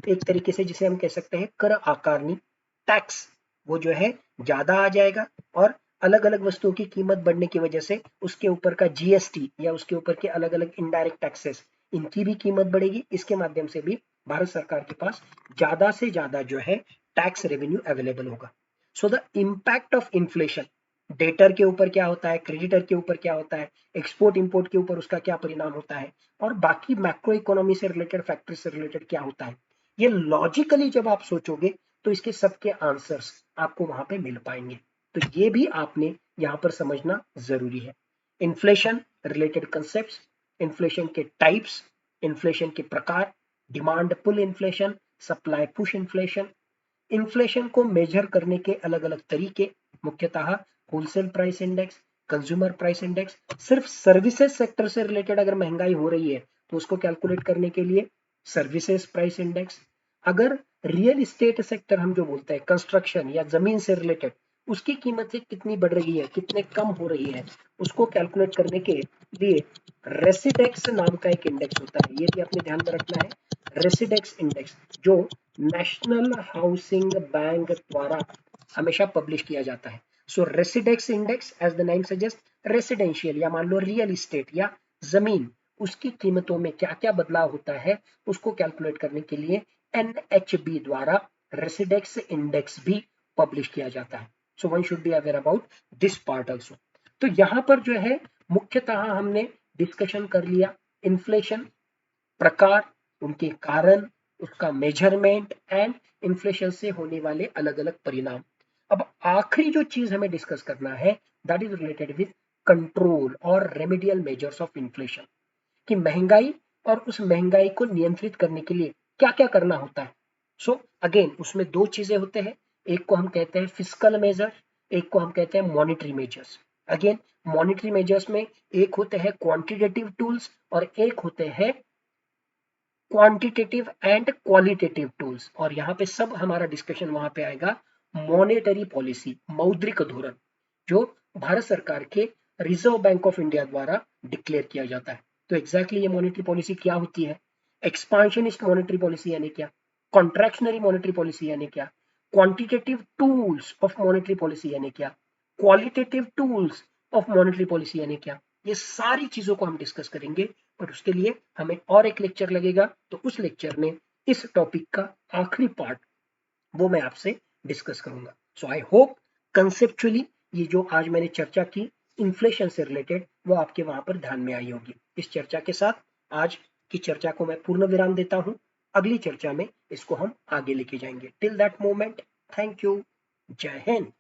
एक तरीके से जिसे हम कह सकते हैं कर आकारणी टैक्स, वो जो है ज्यादा आ जाएगा। और अलग अलग वस्तुओं की कीमत बढ़ने की वजह से उसके ऊपर का जीएसटी या उसके ऊपर के अलग अलग इनडायरेक्ट टैक्सेस, इनकी भी कीमत बढ़ेगी। इसके माध्यम से भी भारत सरकार के पास ज्यादा से ज्यादा जो है टैक्स रेवेन्यू अवेलेबल होगा। So the impact of inflation, debtor के ऊपर क्या होता है, क्रेडिटर के ऊपर क्या होता है, एक्सपोर्ट इंपोर्ट के ऊपर उसका क्या परिणाम होता है, और बाकी मैक्रो इकोनॉमी से रिलेटेड फैक्टर से रिलेटेड क्या होता है, ये लॉजिकली जब आप सोचोगे तो इसके सबके आंसर्स आपको वहां पे मिल पाएंगे। तो ये भी आपने यहाँ पर समझना जरूरी है। इन्फ्लेशन रिलेटेड कंसेप्ट, इन्फ्लेशन के टाइप्स, इन्फ्लेशन के प्रकार, demand pull inflation, supply push inflation, inflation को मेजर करने के अलग अलग तरीके, मुख्यतः wholesale price index, consumer price index. सिर्फ सर्विसेज सेक्टर से रिलेटेड अगर महंगाई हो रही है तो उसको कैलकुलेट करने के लिए सर्विसेज प्राइस इंडेक्स। अगर रियल इस्टेट सेक्टर हम जो बोलते हैं, कंस्ट्रक्शन या जमीन से रिलेटेड, उसकी कीमतें कितनी बढ़ रही है, कितने कम हो रही है, उसको कैलकुलेट करने के लिए रेसिडेक्स नाम का एक इंडेक्स होता है, ये भी आपने ध्यान में रखना है। रेसिडेक्स इंडेक्स जो नेशनल हाउसिंग बैंक द्वारा हमेशा पब्लिश किया जाता है। So Residex index as the name suggest, residential या मान लो रियल इस्टेट या जमीन, उसकी कीमतों में क्या क्या बदलाव होता है उसको कैलकुलेट करने के लिए एनएचबी द्वारा रेसिडेक्स इंडेक्स भी पब्लिश किया जाता है। So one should be aware about this part also. तो यहां पर जो है मुख्यतः हमने डिस्कशन कर लिया इन्फ्लेशन, प्रकार, उनके कारण, उसका मेजरमेंट एंड इन्फ्लेशन से होने वाले अलग अलग परिणाम। अब आखिरी जो चीज हमें डिस्कस करना है that is related with control और रेमेडियल मेजर्स ऑफ इन्फ्लेशन, कि महंगाई और उस महंगाई को नियंत्रित करने के लिए क्या क्या करना होता है। सो अगेन उसमें दो चीजें होते हैं, एक को हम कहते हैं फिस्कल मेजर, एक को हम कहते हैं monetary measures. Again monetary measures में एक होते हैं क्वांटिटेटिव टूल्स और एक होते हैं क्वांटिटेटिव एंड क्वालिटेटिव टूल्स। और यहाँ पे सब हमारा डिस्कशन वहां पे आएगा मॉनेटरी पॉलिसी, मौद्रिक धोरण, जो भारत सरकार के रिजर्व बैंक ऑफ इंडिया द्वारा डिक्लेयर किया जाता है। तो एग्जैक्टली ये मॉनेटरी पॉलिसी क्या होती है, एक्सपांशनिस्ट मॉनेटरी पॉलिसी यानी क्या, कॉन्ट्रैक्शनरी मॉनेटरी पॉलिसी यानी क्या, quantitative tools of monetary policy यानी क्या, qualitative tools of monetary policy यानी क्या, ये सारी चीजों को हम डिस्कस करेंगे। बट उसके लिए हमें और एक लेक्चर लगेगा, तो उस लेक्चर में इस टॉपिक का आखिरी पार्ट वो मैं आपसे डिस्कस करूंगा। सो आई होप कंसेप्चुअली ये जो आज मैंने चर्चा की इन्फ्लेशन से रिलेटेड वो आपके वहां पर ध्यान में आई होगी। इस चर्चा के साथ आज की चर्चा को मैं पूर्ण विराम देता हूं। अगली चर्चा में इसको हम आगे लेके जाएंगे। Till that moment, thank you, जय हिंद।